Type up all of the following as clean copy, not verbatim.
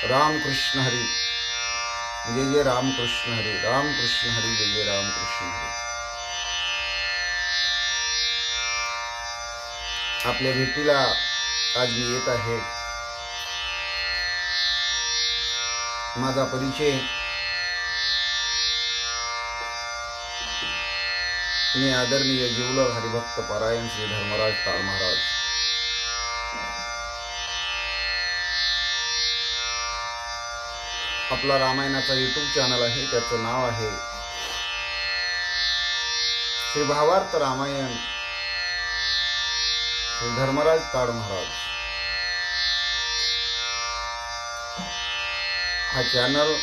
रामकृष्ण हरी, जय जय रामकृष्ण हरी, रामकृष्ण हरी, जय जय रामकृष्ण हरी। आपल्या भेटीला आज मी येत आहे। माझा परिचय मी आदरणीय जिवलग हरिभक्त परायण श्री धर्मराज टाळ महाराज। आपला रामायणाचा यूट्यूब चॅनल आहे, त्याचं नाव आहे श्री भावार्थ रामायण श्री धर्मराज टाळ महाराज। हा चॅनल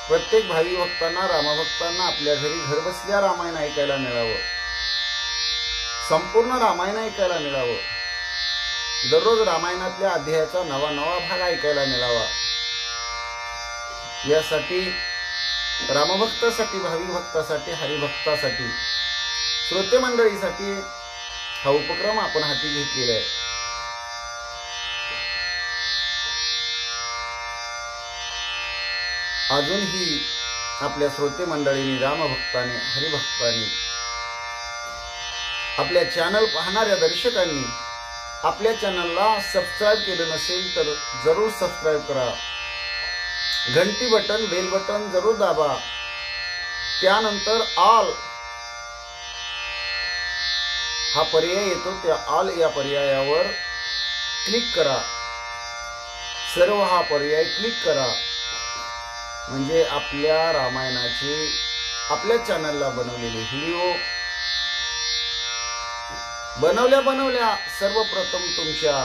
प्रत्येक भावी भक्तांना, रामभक्तांना आपल्या घरी घरबसल्या रामायण ऐकायला मिळावं, संपूर्ण रामायण ऐकायला मिळावं, दररोज रामायणातल्या अध्यायाचा नवा नवा भाग ऐकायला मिळावा, यासाठी रामभक्तासाठी, भावी भक्तासाठी, हरिभक्तासाठी, श्रोते मंडळीसाठी हा उपक्रम आपण हाती घेतलेला आहे। अजूनही आपल्या श्रोते मंडळींनी, रामभक्तांनी, हरिभक्तांनी, आपल्या चॅनल पाहणाऱ्या दर्शकांनी आपल्या चॅनलला सबस्क्राईब केलं नसेल तर जरूर सबस्क्राईब करा, घंटी बटन, बेल बटन जरूर दाबा, त्यानंतर ऑल हा पर्याय येतो, त्या ऑल या पर्यायावर क्लिक करा, सर्व हा पर्याय क्लिक करा, म्हणजे आपल्या रामायणाचे आपल्या चॅनलला बनवलेले व्हिडिओ बनवल्या सर्वप्रथम तुमच्या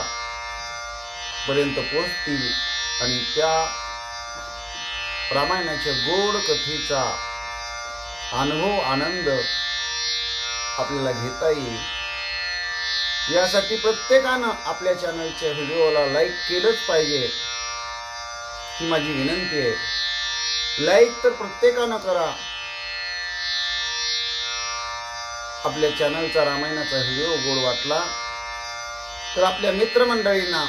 पर्यंत पोहोचतील आणि त्या रामायणाच्या गोड कथेचा अनुभव, आनंद आपल्याला घेता येईल। यासाठी प्रत्येकानं आपल्या चॅनलच्या व्हिडिओला लाईक केलंच पाहिजे, ही माझी विनंती आहे। लाईक तर प्रत्येकानं करा। आपल्या चॅनलचा रामायणाचा व्हिडिओ गोड वाटला तर आपल्या मित्रमंडळींना,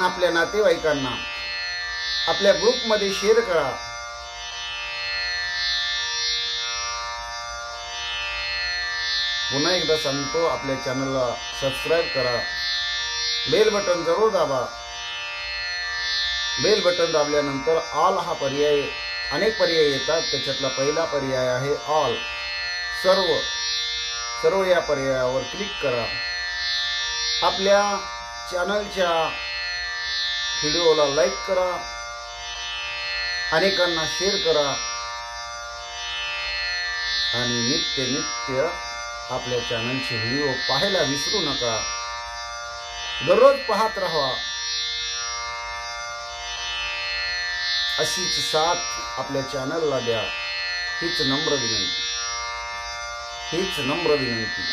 आपल्या नातेवाईकांना आपल्या ग्रुपमध्ये शेअर करा। पुन्हा एकदा सांगतो, आपल्या चॅनलला सबस्क्राईब करा, बेल बटन जरूर दाबा। बेल बटन दाबल्यानंतर ऑल हा पर्याय, अनेक पर्याय येतात, त्याच्यातला पहिला पर्याय आहे ऑल, सर्व या पर्यायावर क्लिक करा। आपल्या चॅनलच्या व्हिडिओला लाईक करा, अनेकांना शेअर करा आणि नित्य आपल्या चॅनलचे व्हिडिओ पाहायला विसरू नका, दररोज पाहत राहा। अशीच साथ आपल्या चॅनलला द्या, हीच नम्र विनंती, हीच नम्र विनंती।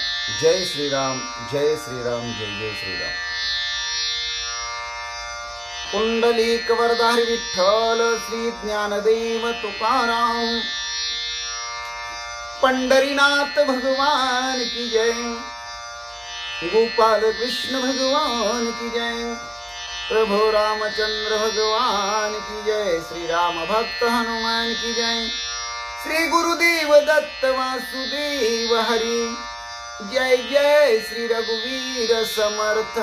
जय श्रीराम, जय श्रीराम, जय जय श्रीराम। पुंडलिक वरदारी विठ्ठल, श्री ज्ञानदेव तुकाराम, पंढरीनाथ भगवान की जय, गोपाल कृष्ण भगवान की जय, प्रभु रामचंद्र भगवान की जय, श्री राम भक्त हनुमान की जय, श्री गुरुदेव दत्त वासुदेव हरि, जय जय श्री रघुवीर समर्थ,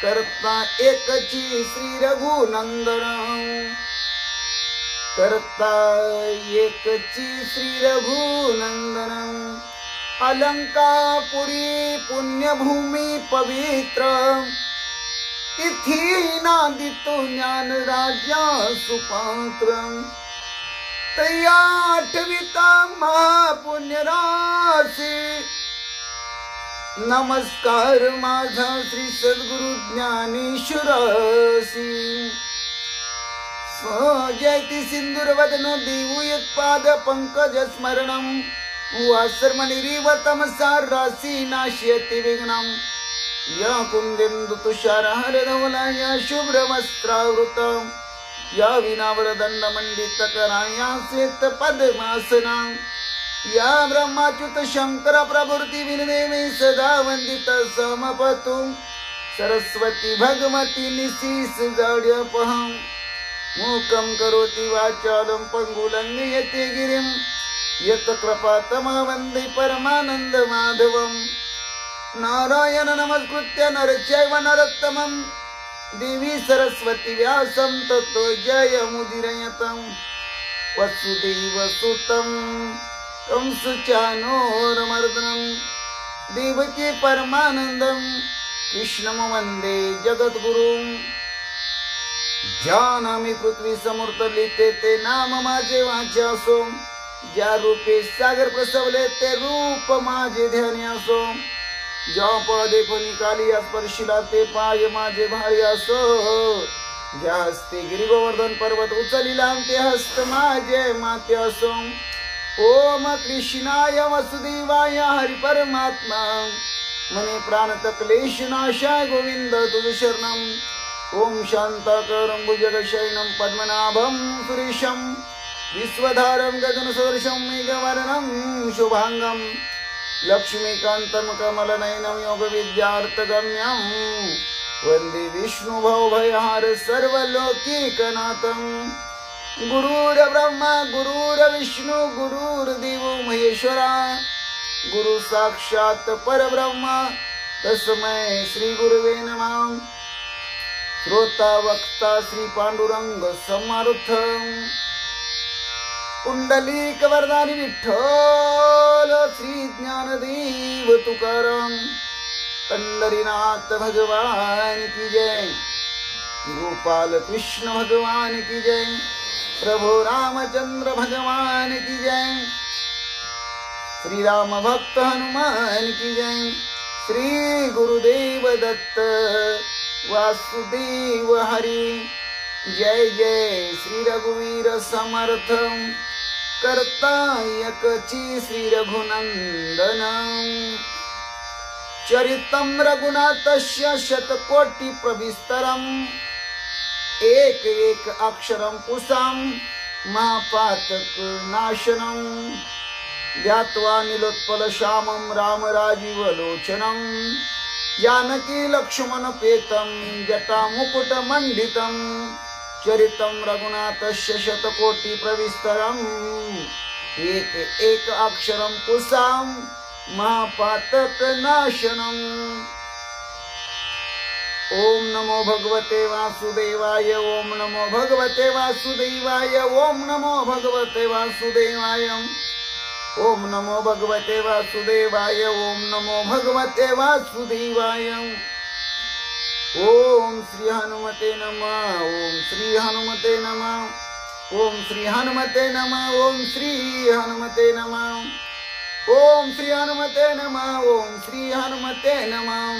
करता एकची श्री रघुनंदन, करता एकची श्री रघुनंदन, अलंकापुरी पुण्यभूमी पवित्र, तिथी नांदितो ज्ञान राज्या सुपात्र, तया आठविता महापुण्य राशी, नमस्कार माझा श्री सद्गुरु ज्ञानेश्वरासी, जयति सिंदूर वदनो देवु यत्पाद पंकज स्मरणम, वासर्मणिरीव तमसार राशि नाश्यति विघ्नम, या कुंदेन्दु तुषारहार धवला, या शुभ्र वस्त्रावृता, या विनावर दंड मंडित करा, या श्वेत पद्मासना, या ब्रह्माच्युत शंकर प्रभृती विनदेवी सदा वंदित समपतु, सरस्वती भगवती निशीस जड्यपहं मूकं करोति वाचालं पंगुलं नियते गिरिं यत् कृपातमः वन्दे परमानंद माधवं नारायण नमस्कृत्य नरचैव नरोत्तमं देवी सरस्वती व्यासं ततो जयमुदीरयतं वसुदेवसुतं कंसचाणूरमर्दनं देवकी परमानंदं कृष्णं वन्दे जगद्गुरुं ज्ञानामि पृथ्वी समृद्धलिते ते नाम माझे वाच्यासो ज्या रूपे सागर प्रसवले ते रूप माझे ध्यान्यासो ज्या पदे फणी स्पर्शिला ते पाय माझे भारी असो ज्या हस्ते गिरी गोवर्धन पर्वत उचलिला ते हस्त माझे माते असो ओम कृष्णाय वसुदेवाय हरि परमात्मा मने प्राण क्लेश नाशाय गोविंद तुझ शरणम ओम शांताकारं भुजगशयनं पद्मनाभं सुरेशं विश्वधारं गगनसदृशं मेघवर्णं शुभांगं लक्ष्मीकान्तं कमलनयनं योगविद्यार्थगम्यं वन्दे विष्णुभवभयहार सर्वलोकैकनाथं गुरुर्ब्रह्मा गुरुर्विष्णु गुरुर्देवो महेश्वरा गुरु साक्षात परब्रह्मा तस्मै श्री गुरुवे नमः श्रोता वक्ता श्री पांडुरंग समारुथ कुंडलिक वरदानी विठ्ठल श्री ज्ञानदेव तुकाराम पंढरीनाथ भगवान की जय गोपाल कृष्ण भगवान की जय प्रभु रामचंद्र भगवान की जय श्री राम भक्त हनुमान की जय श्री गुरुदेव दत्त वासुदेव हरि जय जय श्री रघुवीर समर्थ करता एकची श्री रघुनंदन चरितं रघुनाथस्य शतकोटि प्रविस्तरम एक एक अक्षरं पुसां महापातक नाशनं ध्यात्वा नीलोत्पल श्यामं राम राजीव लोचनं जानकी लक्ष्मण पेतं जटा मुकुट मंडितं चरितं रघुनाथस्य शतकोटि प्रविस्तरम एक एक अक्षरं पुसां महापातक नाशनम ओम नमो भगवते वासुदेवाय ओम नमो भगवते वासुदेवाय ओम नमो भगवते वासुदेवाय ओम नमो भगवते वासुदेवाय ओम नमो भगवते वासुदेवाय ओम श्री हनुमते नमः ओम श्री हनुमते नमः ओम श्री हनुमते नमः ओम श्री हनुमते नमः ओम श्री हनुमते नमः ओम श्री हनुमते नमः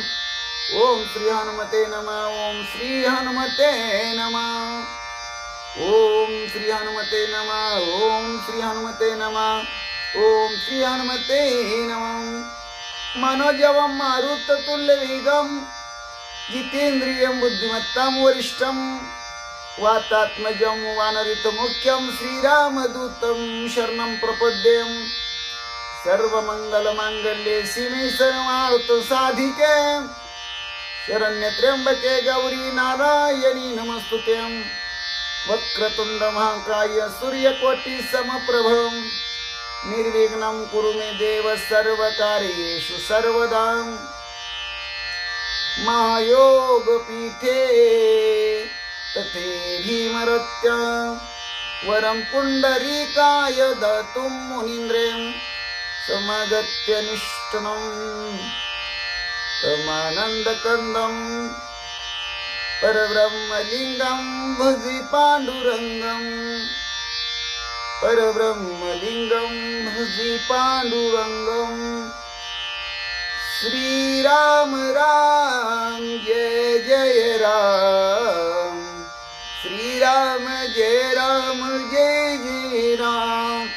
ओम श्री हनुमते नमः ओम श्री हनुमते नमः ओम श्री हनुमते नमः ओम श्री हनुमते नमः ओम श्री हनुमते नमः मनोजवं मारुततुल्य वेगं जितेन्द्रियं बुद्धिमत्तां वरिष्ठं वातात्मजं वानरितमुख्यं श्रीरामदूतं शरणं प्रपद्येम् सर्वमंगलमांगल्ये शिवे सर्वार्थ साधिके शरण्य त्र्यंबके गौरी नारायणी नमस्तुते वक्रतुंड महाकाय सूर्यकोटि समप्रभ निर्विघ्नं कुरु मे देव सर्वकार्येषु सर्वदा महायोग पीठे तथे भीमरत्या वरं पुंडरीकाय दातुं मुनीन्द्रें समगत्य निष्ठनं तमानन्दकन्दं परब्रह्मलिङ्गं भजे पाण्डुरङ्गं परब्रह्मलिङ्गं भजे पाण्डुरङ्गं श्रीराम राम जय जय राम श्रीराम जय जय राम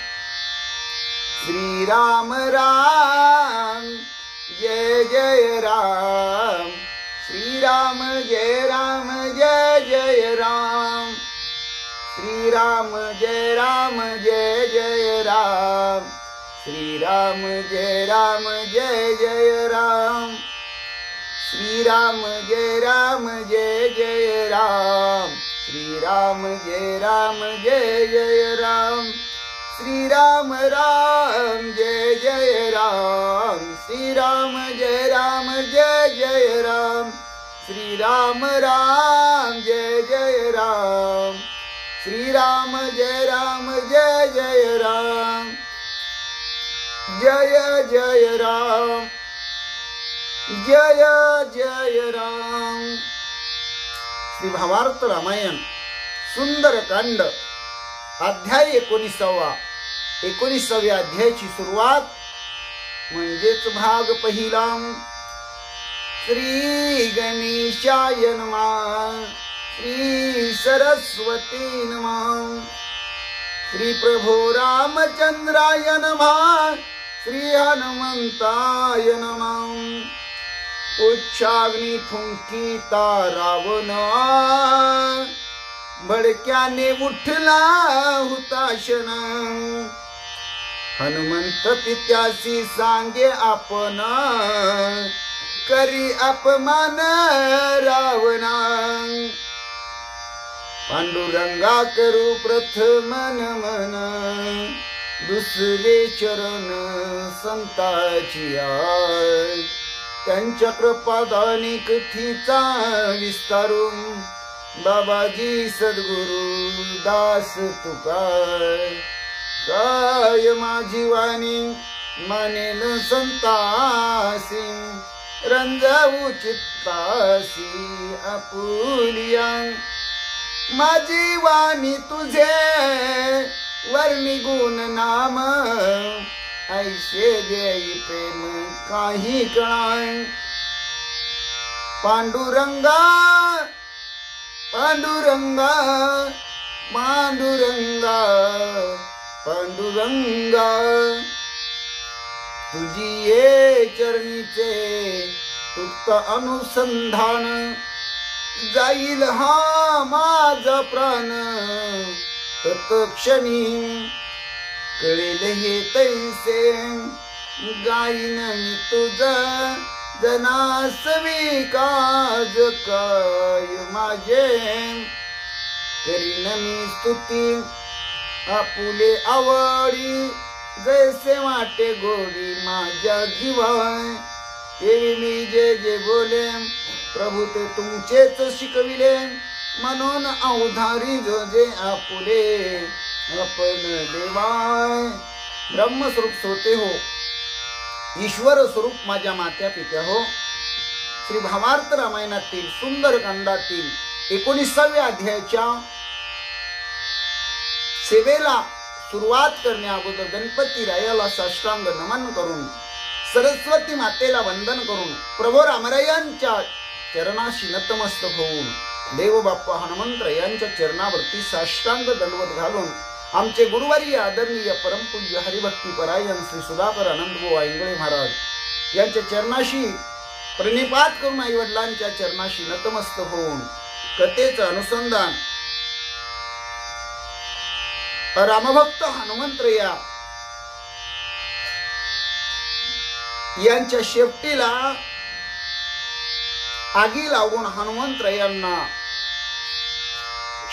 श्रीराम राम जय जय राम श्रीराम जय जय राम श्रीराम जय जय राम श्रीराम जय जय राम श्रीराम जय जय राम, श्रीराम जय जय राम, श्रीराम राम जय राम, श्रीराम जय जय राम, श्रीराम राम जय राम, श्रीराम जय जय राम, जय जय राम, जय राम। श्री भावार्थ रामायण सुंदरकांड अध्याय 19व्या अध्यायाची सुरुवात म्हणजेच भाग पहिला। श्री गणेशाय नमः, श्री सरस्वती नमः, श्री प्रभो रामचंद्राय नमः, श्री हनुमंताय नमः। उच्चाग्नी फुंकीता रावण, भडक्याने उठला हुताशन, हनुमंत पित्यासी सांगे आपण, करी अपमान रावणा। पांडुरंगा करू प्रथम नमन, दुसरे चरण संताची आय, त्यांच्या कृपादानी कथीचा विस्तारून, बाबाजी सद्गुरु दास तुकार, काय माझी वाणी मानेल संतासी, रंजावू चित्तासी आपुलिया, माझी वाणी तुझे वर्णी गुण नाम, ऐसे देई प्रेम काही कळाय। पांडुरंगा पांडुरंगा पांडुरंगा पांडुरंगा, तुझी ये चरणीचे तुक्त अनुसंधान, जाईल हा माझा प्राण तत्क्षणी, कळेल हे तैसे गाईन मी तुझा, जनासवी काज काय माझे, करीन मी स्तुती आपुले आवडी, जैसे वाटे गोडी माझ्या जीवाय, ते मी जे बोले प्रभू ते तुमचेच शिकविले, म्हणून अवधारी जो जे आपुले आपण देवाय। ब्रह्मस्वरूप श्रोते हो, ईश्वर स्वरूप माझ्या मात्या पित्या हो, श्री भावार्थ रामायणातील सुंदरकांडातील 19व्या अध्यायाच्या सेवेला सुरुवात करण्या अगोदर गणपती रायाला साष्टांग नमन करून, सरस्वती मातेला वंदन करून, प्रभू रामरायांच्या चरणाशी नतमस्तक होऊन, देव बाप्पा हनुमंतरायांच्या चरणावरती साष्टांग दंडवत घालून, आमचे गुरुवारी आदरणीय परमपूज्य हरिभक्ती परायण श्री सुधाकर आनंदभाऊ इंगळे महाराज यांच्या चरणाशी प्रणिपात करून, आई वडिलांच्या चरणाशी नतमस्तक होऊन कथेचं अनुसंधान रामभक्त हनुमंतराया यांच्या शेपटीला आगी लावून हनुमंतरायांना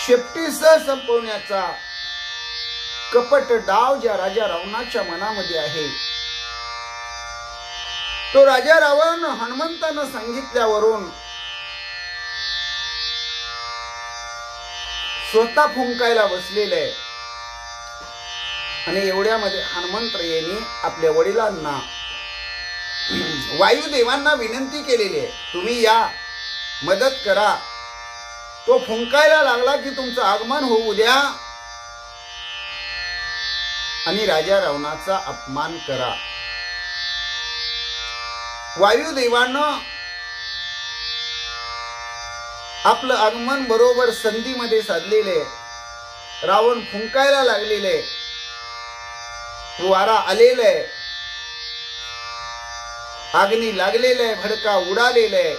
शेपटीसह संपवण्याचा कपट डाव ज्या राजा रावणाच्या मनामध्ये आहे, तो राजा रावण हनुमंतानं सांगितल्यावरून स्वतः फुंकायला बसलेला आहे। आणि एवढ्यामध्ये हनुमंतरायांनी आपल्या वडिलांना वायुदेवांना विनंती केलेली आहे, तुम्ही या मदत करा, तो फुंकायला लागला की तुमचं आगमन होऊ द्या आणि राजा रावणाचा अपमान करा। वायुदेवानं आपलं आगमन बरोबर संधीमध्ये साधलेले, रावण फुंकायला लागलेले, वारा आलेले, अग्नी लागलेले, भडका उडालेले,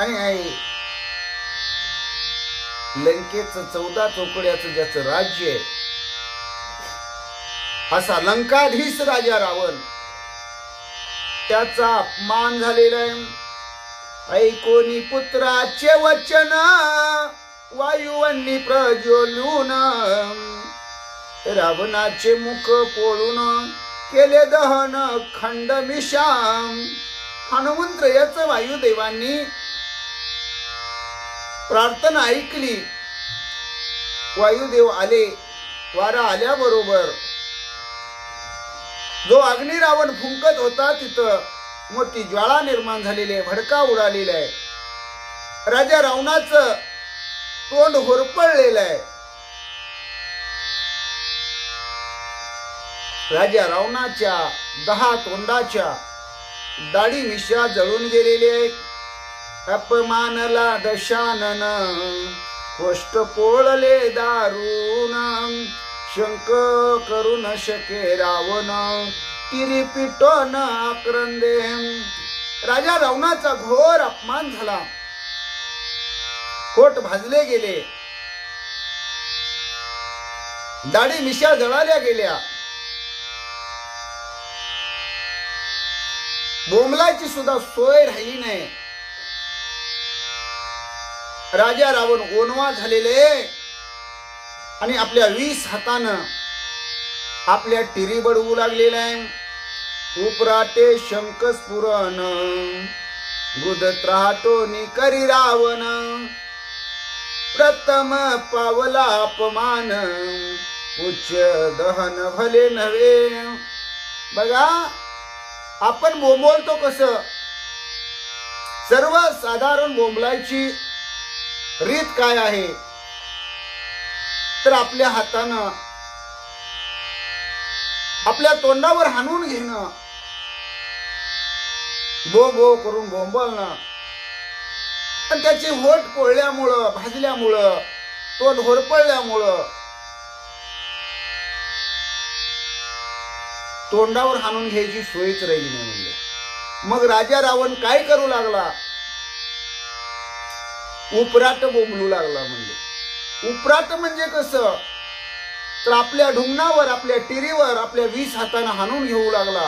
आणि लंकेचं 14 चौकड्याचं ज्याचं राज्य आहे असा लंकाधीश राजा रावण त्याचा अपमान झालेला आहे. ऐकोनी पुत्राचे वचन वायुवन्नी प्रज्वलून रावणाचे मुख पोळून केले दहन खंडमिशाम. हनुमंत्रयाचं वायुदेवांनी प्रार्थना ऐकली. वायुदेव आले. वारा आल्याबरोबर जो अग्नी रावण फुंकत होता तिथं मोठी ज्वाळा निर्माण झालेली आहे, भडका उडालेला आहे. राजा रावणाचं तोंड होरपळलेलं आहे. राजा रावणाच्या 10 तोंडाच्या दाढी मिशा जळून गेलेले आहेत. अपमानला दशानन कोष्ट पोळले दारुण शंक करू न शके रावण तिरी पिटोन आक्रंदे. राजा रावणाचा घोर अपमान झाला. पोट भाजले गेले, दाढी मिशा जळाल्या गेल्या. बोंबलाची सुद्धा सोय राहिली नाही. राजा रावण ओनवा झालेले आणि आपल्या 20 हातानं आपल्या टिरी बडवू लागलेला आहे. उपराटे शंख स्फुरण गुद त्राटोनी करी रावण प्रथम पावला अपमान उच्च दहन भले नव्हे. बघा आपण बोंबलतो कसं, सर्वसाधारण बोंबलायची रीत काय आहे तर आपल्या हातानं आपल्या तोंडावर हाणून घेणं, बो बो करून बोंबलणं. पण त्याची होठ पोळल्यामुळं, भाजल्यामुळं, तोंड होरपळल्यामुळं तोंडावर हाणून घ्यायची सोयच राहिली नाही. म्हणजे मग राजा रावण काय करू लागला, उपराट बोंबलू लागला. म्हणजे उपराट म्हणजे कसं तर आपल्या ढुंगणावर, आपल्या टिरीवर आपल्या 20 हातानं हाणून घेऊ लागला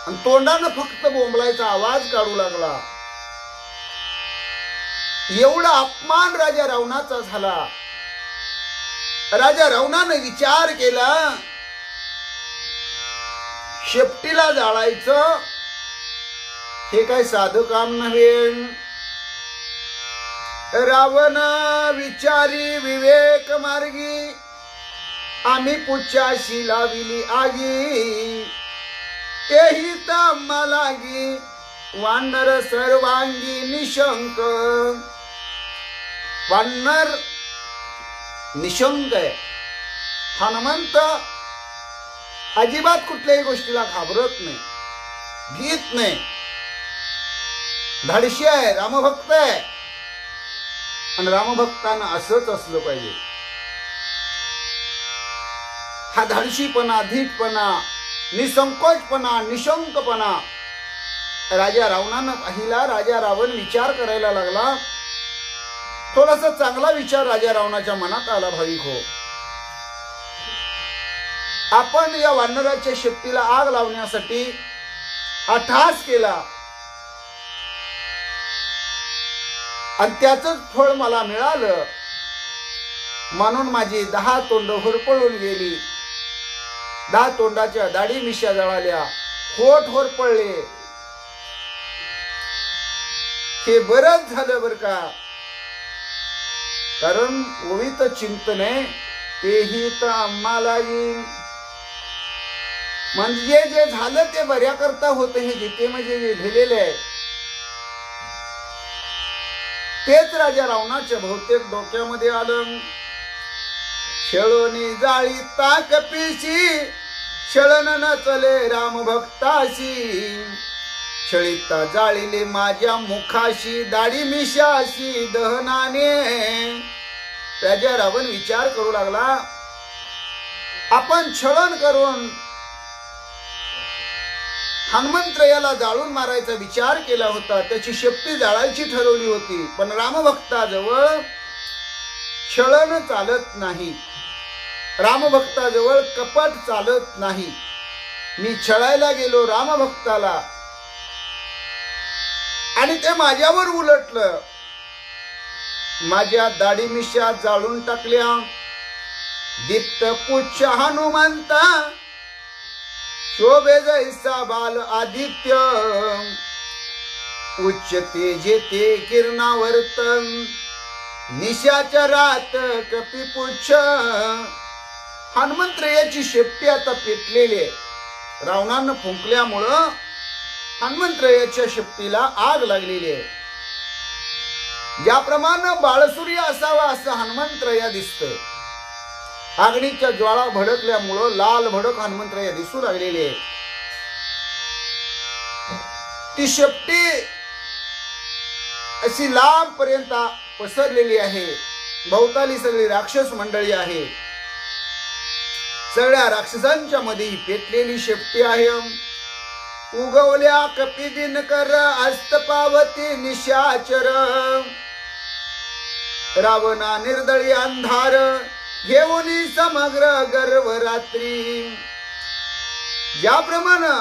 आणि तोंडानं फक्त बोंबलायचा आवाज काढू लागला. एवढा अपमान राजा रावणाचा झाला. राजा रावणानं विचार केला शेपटीला जाळायचं हे काय साधं काम नव्हे. रावण विचारी विवेक मार्गी आम्ही पुच्छाशी लाविली आगी तेही तम्मा लागी वानर सर्वांगी निशंक. वानर निशंक आहे. हनुमंत अजिबात कुठल्याही गोष्टीला घाबरत नाही, भीत नाही, धाडशी आहे, रामभक्त आहे. आणि रामभक्तांना असंच असलं पाहिजे. हा धाडशीपणा, धीटपणा, निसंकोचपणा, निशंकपणा राजा रावणानं पाहिला. राजा रावण विचार करायला लागला. थोडासा चांगला विचार राजा रावणाच्या मनात आला. भाविक हो, आपण या वानराच्या शेपटीला आग लावण्यासाठी अट्टहास केला आणि त्याच फळ मला मिळालं म्हणून माझी 10 तोंड होरपळून गेली. 10 तोंडाच्या दाढी मिशा जळाल्या, होठ होरपळले. हे बरंच झालं बर का, कारण ओवीत चिंतने तेही तर आम्हाला म्हणजे जे झालं ते बऱ्या करता होतं. हे गीतेमध्ये जे लिहिलेले आहे तेच राजा रावणाच्या बहुतेक डोक्यामध्ये आलं. छळोनी जाळी ताक पिशी छळन न चले राम भक्ताशी छळिता जाळीले माझ्या मुखाशी दाढी मिशाशी दहनाने. राजा रावण विचार करू लागला आपण छळन करून हनुमंत्रयाला जाळून मारायचा विचार केला होता, त्याची शेपटी जाळायची ठरवली होती. पण रामभक्ताजवळ छळन चालत नाही, रामभक्ताजवळ कपट चालत नाही. मी छळायला गेलो रामभक्ताला आणि ते माझ्यावर उलटलं, माझ्या दाढी मिशा जाळून टाकल्या, दीप्त पुच्छ हनुमंत शोभे जैसा बाल आदित्य, उच्च तेजे ते किरणावर्त, निशाच्या रात कपिपुच्छ. हनुमंतरायाची शेपटी आता पेटलेली आहे. रावणानं फुंकल्यामुळं हनुमंतरायाच्या शेपटीला आग लागलेली आहे. ज्याप्रमाणे बाळसूर्य असावा असं हनुमंतराया दिसतं. अग्नीच्या ज्वाळा भडकल्यामुळं लाल भडक हनुमंतराया दिसू लागलेली आहे. ती शेपटी अशी लांब पर्यंत पसरलेली आहे. भोवताली सगळी राक्षस मंडळी आहे. सगळ्या राक्षसांच्या मध्ये ही पेटलेली शेपटी आहे. उगवल्या कपी दिनकर हस्त पावती निशाचर, रावणा निर्दळी अंधार घेऊन समग्र गर्व रात्री. ज्याप्रमाणे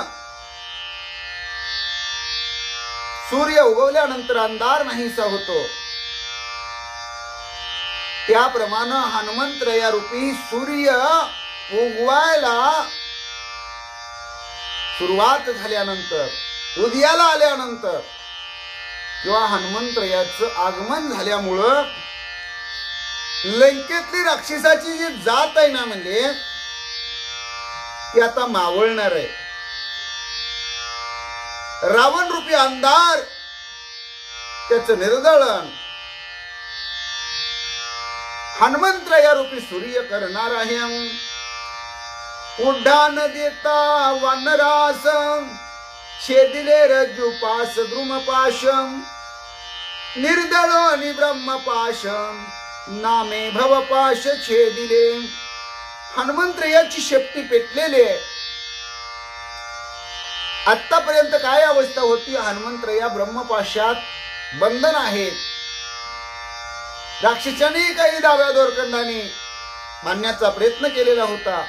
सूर्य उगवल्यानंतर अंधार नाहीसा होतो, त्याप्रमाणे हनुमंतराया रूपी सूर्य उगवायला सुरुवात झाल्यानंतर, उदयाला आल्यानंतर किंवा हनुमंतरायाचं आगमन झाल्यामुळं लंकेतली राक्षसाची जी जात आहे ना, म्हणजे ती आता मावळणार आहे. रावण रूपी अंधार त्याचं निर्दळन हनुमंतराया रूपी सूर्य करणार आहे. उड्डाण देता वानरास छेदिले रज्जुपास द्रुमपाश, निर्दळ आणि ब्रह्मपाश नामे भवपाश छेदिले. हनुमंतरायाची शेपटी पेटलेली आहे. आतापर्यंत काय अवस्था होती? हनुमंतराया ब्रह्मपाशात बंधन आहेत. राक्षसाने काही डाव्या दोरखंडाने मारण्याचा प्रयत्न केलेला होता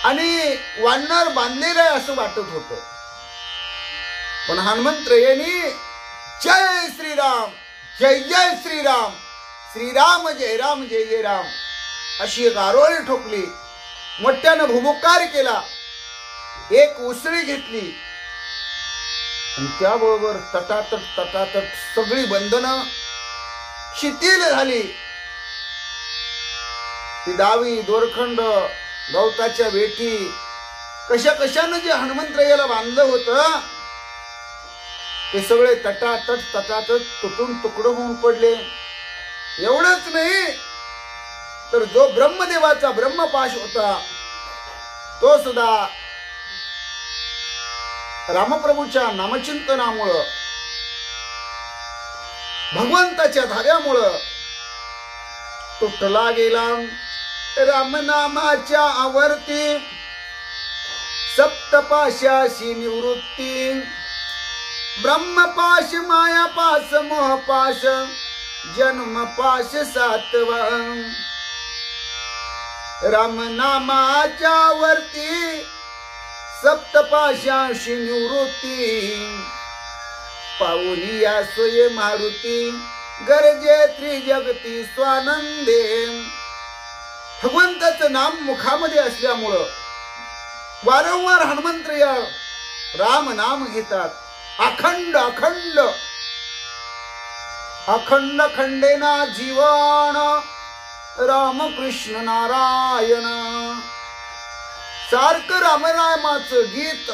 आणि वानर बांधलेलं आहे असं वाटत होतं. पण हनुमंतरायाने जय श्रीराम, जय जय श्रीराम, श्रीराम जय राम, जय जय राम अशी एक आरोळी ठोकली. मोठ्यानं भुभुकार केला. एक उसळी घेतली आणि त्याबरोबर तटातट सगळी बंधनं शिथिल झाली. ती दावी दोरखंड गवताच्या वेठी कशानं जे हनुमंतरायाला बांधलं होतं ते सगळे तटातट तुटून तुकडं होऊन पडले. एवढंच नाही तर जो ब्रह्मदेवाचा ब्रह्मपाश होता तो सुद्धा रामप्रभूच्या नामचिंतनामुळं, भगवंताच्या धाग्यामुळं तुटला गेला. रामनामाच्या आवर्ती सप्तपाशाशी निवृत्ती, ब्रह्मपाश मायापाश मोहपाश जन्मपाश सातवा. रामनामाच्या वरती सप्तपाशाशी निवृत्ती, पाऊलिया सोये मारुती गरजे त्रिजगती स्वानंदे. भगवंताचं नाम मुखामध्ये असल्यामुळं वारंवार हनुमंतराया राम नाम घेतात. अखंड अखंड अखंड खंडेना जीवन रामकृष्ण नारायण. सारखं रामनामाचं गीत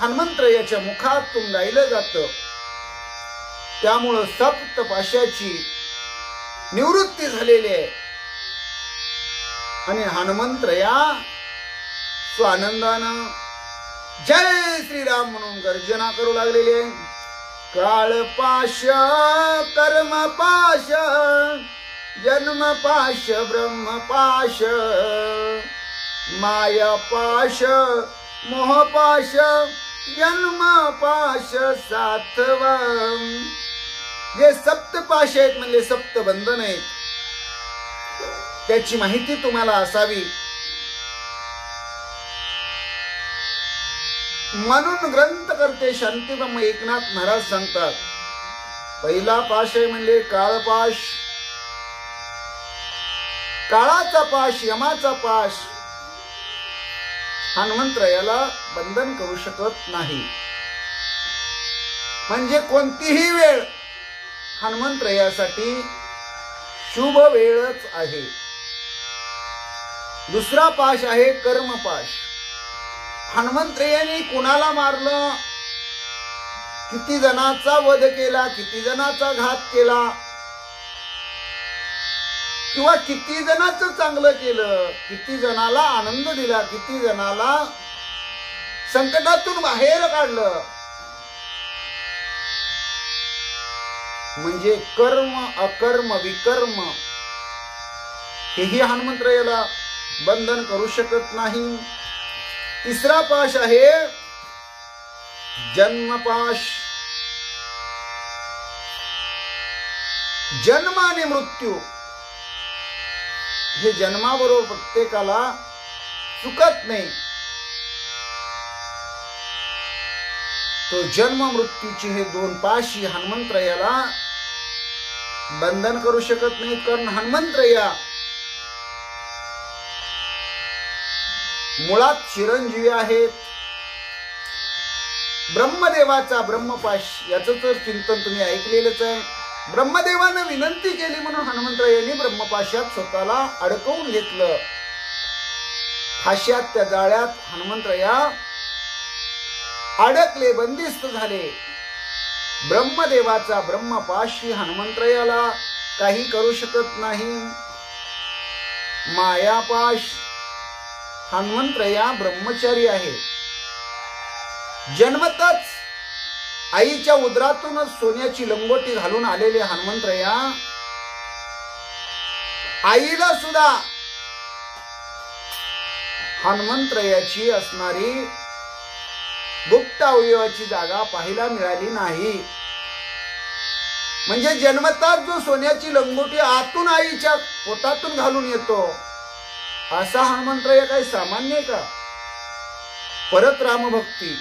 हनुमंतरायाच्या मुखातून गायलं जातं. त्यामुळं सप्तपाशाची निवृत्ती झालेली आहे आणि हनुमंतराया स्वानंदानं जय श्रीराम म्हणून गर्जना करू लागलेले. काळपाश कर्मपाश जन्मपाश ब्रह्मपाश मायापाश मोहपाश जन्मपाश सातवा. जे सप्तपाश आहेत म्हणजे सप्तबंधन आहेत त्याची माहिती तुम्हाला असावी. म्हणून ग्रंथकर्ते शांतीब्रह्म एकनाथ महाराज सांगतात, पहिला पाश आहे म्हणजे काळपाश, काळाचा पाश, यमाचा पाश हनुमंतरायाला बंधन करू शकत नाही. म्हणजे कोणतीही वेळ हनुमंतरायासाठी शुभ वेळच आहे. दुसरा पाश आहे कर्मपाश. हनुमंतरायांनी कुणाला मारलं, किती जणांचा वध केला, किती जणांचा घात केला, किंवा किती जणांचं चांगलं केलं, किती जणाला आनंद दिला, किती जणाला संकटातून बाहेर काढलं. म्हणजे कर्म अकर्म विकर्म हेही हनुमंतरायाला बंधन करू शकत नाही. तिसरा पाश आहे जन्मपाश. जन्म आणि मृत्यू हे जन्माबरोबर प्रत्येकाला चुकत नाही. तो जन्म मृत्यूची हे दोन पाशी हनुमंतरायाला बंधन करू शकत नाही. कारण हनुमंतराया मुळात चिरंजीवी आहेत. ब्रह्मदेवाचा ब्रह्मपाश याचं तर चिंतन तुम्ही ऐकलेलंच आहे. ब्रह्मदेवानं विनंती केली म्हणून हनुमंतरायांनी ब्रह्मपाशात स्वतःला अडकवून घेतलं. फाश्यात त्या जाळ्यात हनुमंतराया अडकले, बंदिस्त झाले. ब्रह्मदेवाचा ब्रह्मपाशी हनुमंतरायाला काही करू शकत नाही. मायापाश. हनुमंतराया ब्रह्मचारी आहे. जन्मतच आईच्या उदरातूनच सोन्याची लंगोटी घालून आलेले हनुमंतराया आईला सुद्धा हनुमंतरायाची असणारी गुप्त अवयवाची जागा पाहायला मिळाली नाही. म्हणजे जन्मताच जो सोन्याची लंगोटी आतून आईच्या पोटातून घालून येतो असा हनुमंतराया काही सामान्य आहे का? परत रामभक्ती,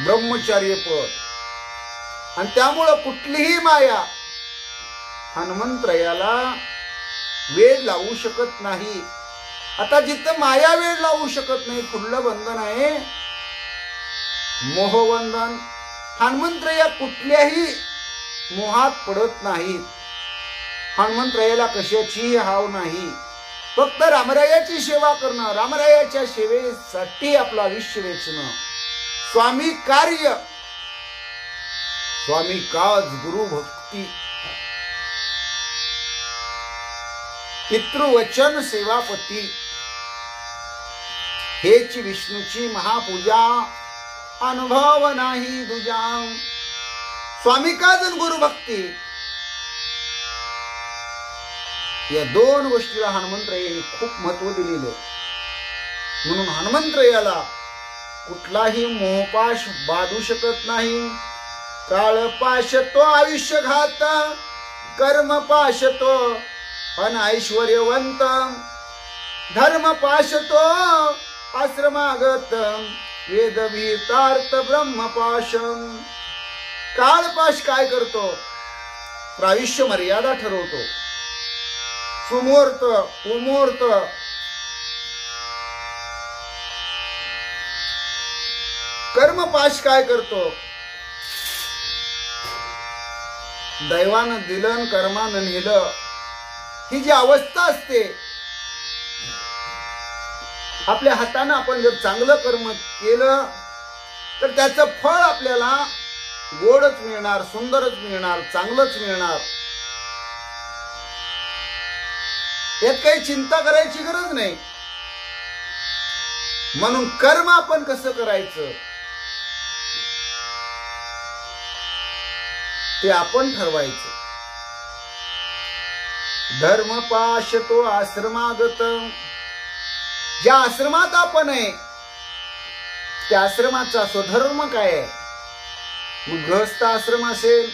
ब्रह्मचार्य पद, आणि त्यामुळं कुठलीही माया हनुमंतरायाला वेळ लावू शकत नाही. आता जिथं माया वेळ लावू शकत नाही, पुढलं बंधन आहे मोहबंधन. हनुमंतराया कुठल्याही मोहात पडत नाहीत. हनुमंतरायाला कशाचीही हाव नाही. फक्त रामरायाची सेवा करणं, रामरायाच्या सेवेसाठी आपलं आयुष्य वेचणं. स्वामी कार्य, स्वामी काज, गुरु भक्ती, पितृवचन सेवापती हेची विष्णूची महापूजा, अनुभव नाही दुजा. स्वामी काज आणि गुरु भक्ती या दोन गोष्टीला हनुमंतरायांनी खूप महत्व दिलेलं. म्हणून हनुमंतरायाला कुठलाही मोहपाश बाधू शकत नाही. काळपाश तो आयुष्य घात, कर्मपाश तो अनैश्वर्यवंत, धर्मपाश तो आश्रमागत, वेदविहितार्थ ब्रह्मपाश. काळपाश काय करतो? आयुष्य मर्यादा ठरवतो. सुमुहूर्त कुमुहूर्त कर्मपाश काय करतो? दैवानं दिलं, कर्मानं नेलं, ही जी अवस्था असते. आपल्या हातानं आपण जर चांगलं कर्म केलं तर त्याचं फळ आपल्याला गोडच मिळणार, सुंदरच मिळणार, चांगलंच मिळणार. यात काही चिंता करायची गरज नाही. म्हणून कर्म आपण कसं करायचं ते आपण ठरवायचं. धर्मपाश तो आश्रमागत. ज्या आश्रमात आपण आहे त्या आश्रमाचा स्वधर्म काय आहे? मग गृहस्थ आश्रम असेल,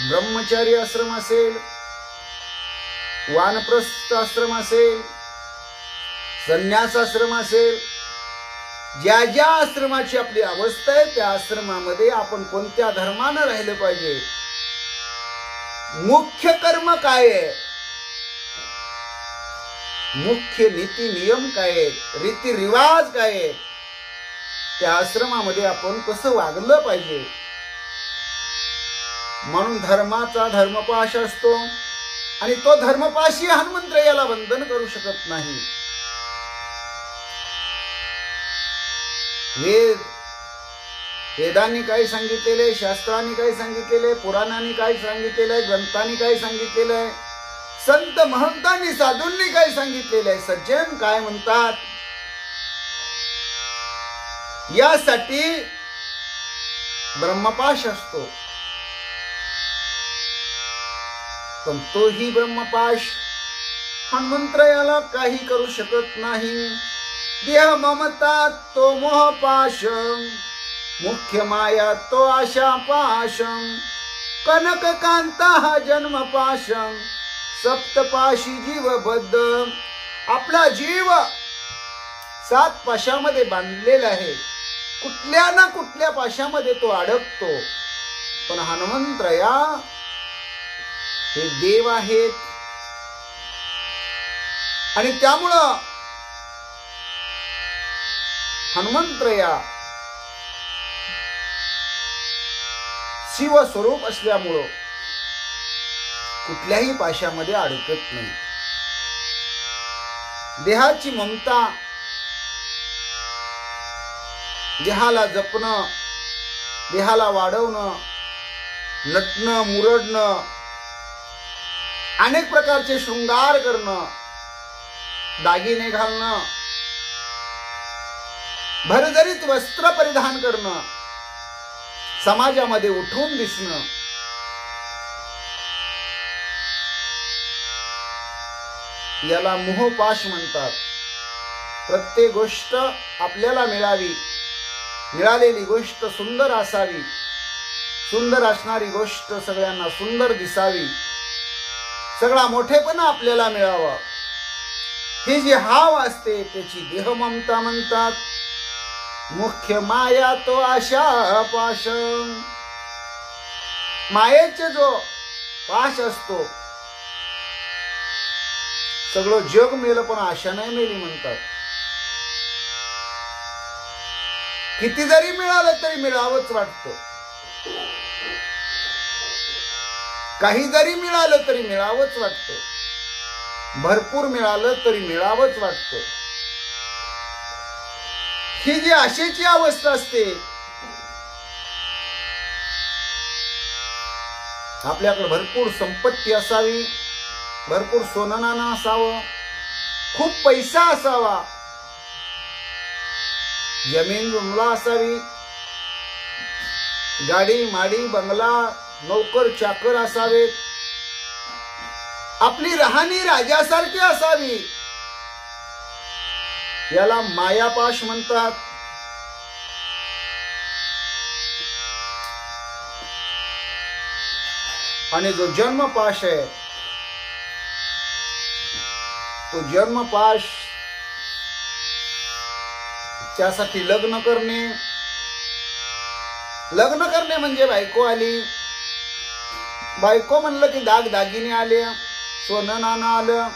ब्रह्मचारी आश्रम असेल, वानप्रस्थ आश्रम असेल, संन्यासाश्रम असेल, ज्या ज्या आश्रमाची आपली अवस्था आहे त्या आश्रमामध्ये आपण कोणत्या धर्मानं राहिलं पाहिजे, मुख्य कर्म काय आहे, मुख्य नीती नियम काय आहेत, रीती रिवाज काय आहेत, त्या आश्रमामध्ये आपण कसं वागलं पाहिजे. म्हणून धर्माचा धर्मपाश असतो आणि तो धर्मपाशी हनुमंत याला बंधन करू शकत नाही. वेदांनी काय सांगितलेले, शास्त्रांनी काय सांगितलेले, पुराणांनी काय सांगितलेले, ग्रंथांनी काय सांगितलेले, संत महंतांनी साधूंनी काय सांगितलेले आहे, सज्जन काय म्हणतात, यासाठी ब्रह्मपाश असतो. पण तोही ब्रह्मपाश हनुमंतरायाला काही करू शकत नाही. देह ममता तो मोहपाश, मुख्य माया तो आशा पाश, कनक कांता हा जन्मपाश, सप्तपाशी जीवबद्ध. आपला जीव 7 पाशामध्ये बांधलेला आहे, कुठल्या ना कुठल्या पाशामध्ये तो अडकतो. पण हनुमंतराया हे देव आहेत आणि त्यामुळं हनुमंतराया शिवस्वरूप असल्यामुळं कुठल्याही पाशामध्ये अडकत नाही. देहाची ममता, देहाला जपणं, देहाला वाढवणं, नटणं, मुरडणं, अनेक प्रकारचे शृंगार करणं, दागिने घालणं, भरजरीत वस्त्र परिधान करणं, समाजामध्ये उठून दिसणं, याला मोहपाश म्हणतात. प्रत्येक गोष्ट आपल्याला मिळावी, मिळालेली गोष्ट सुंदर असावी, सुंदर असणारी गोष्ट सगळ्यांना सुंदर दिसावी, सगळा मोठेपणा आपल्याला मिळावा, ही जी हाव असते त्याची देह ममता म्हणतात. मुख्य माया तो आशा पाश, मायेचे जो पाश असतो, सगळं जग मेलं पण आशा नाही मेली म्हणतात. किती जरी मिळालं तरी मिळावंच वाटतं, काही जरी मिळालं तरी मिळावंच वाटतं, भरपूर मिळालं तरी मिळावंच वाटतं. ही जी आशेची अवस्था असते, आपल्याकडे भरपूर संपत्ती असावी, भरपूर सोनं नाणं असावं, खूप पैसा असावा, जमीन जुमला असावी, गाडी माडी बंगला नौकर चाकर असावेत, आपली राहणी राजासारखी असावी, याला मायापाश म्हणतात. आणि जो जन्मपाश आहे, तो जन्मपाश, त्यासाठी लग्न करणे, लग्न करणे म्हणजे बायको आली, बायको म्हणलं की दाग दागिने आले, सोनं नाणं आलं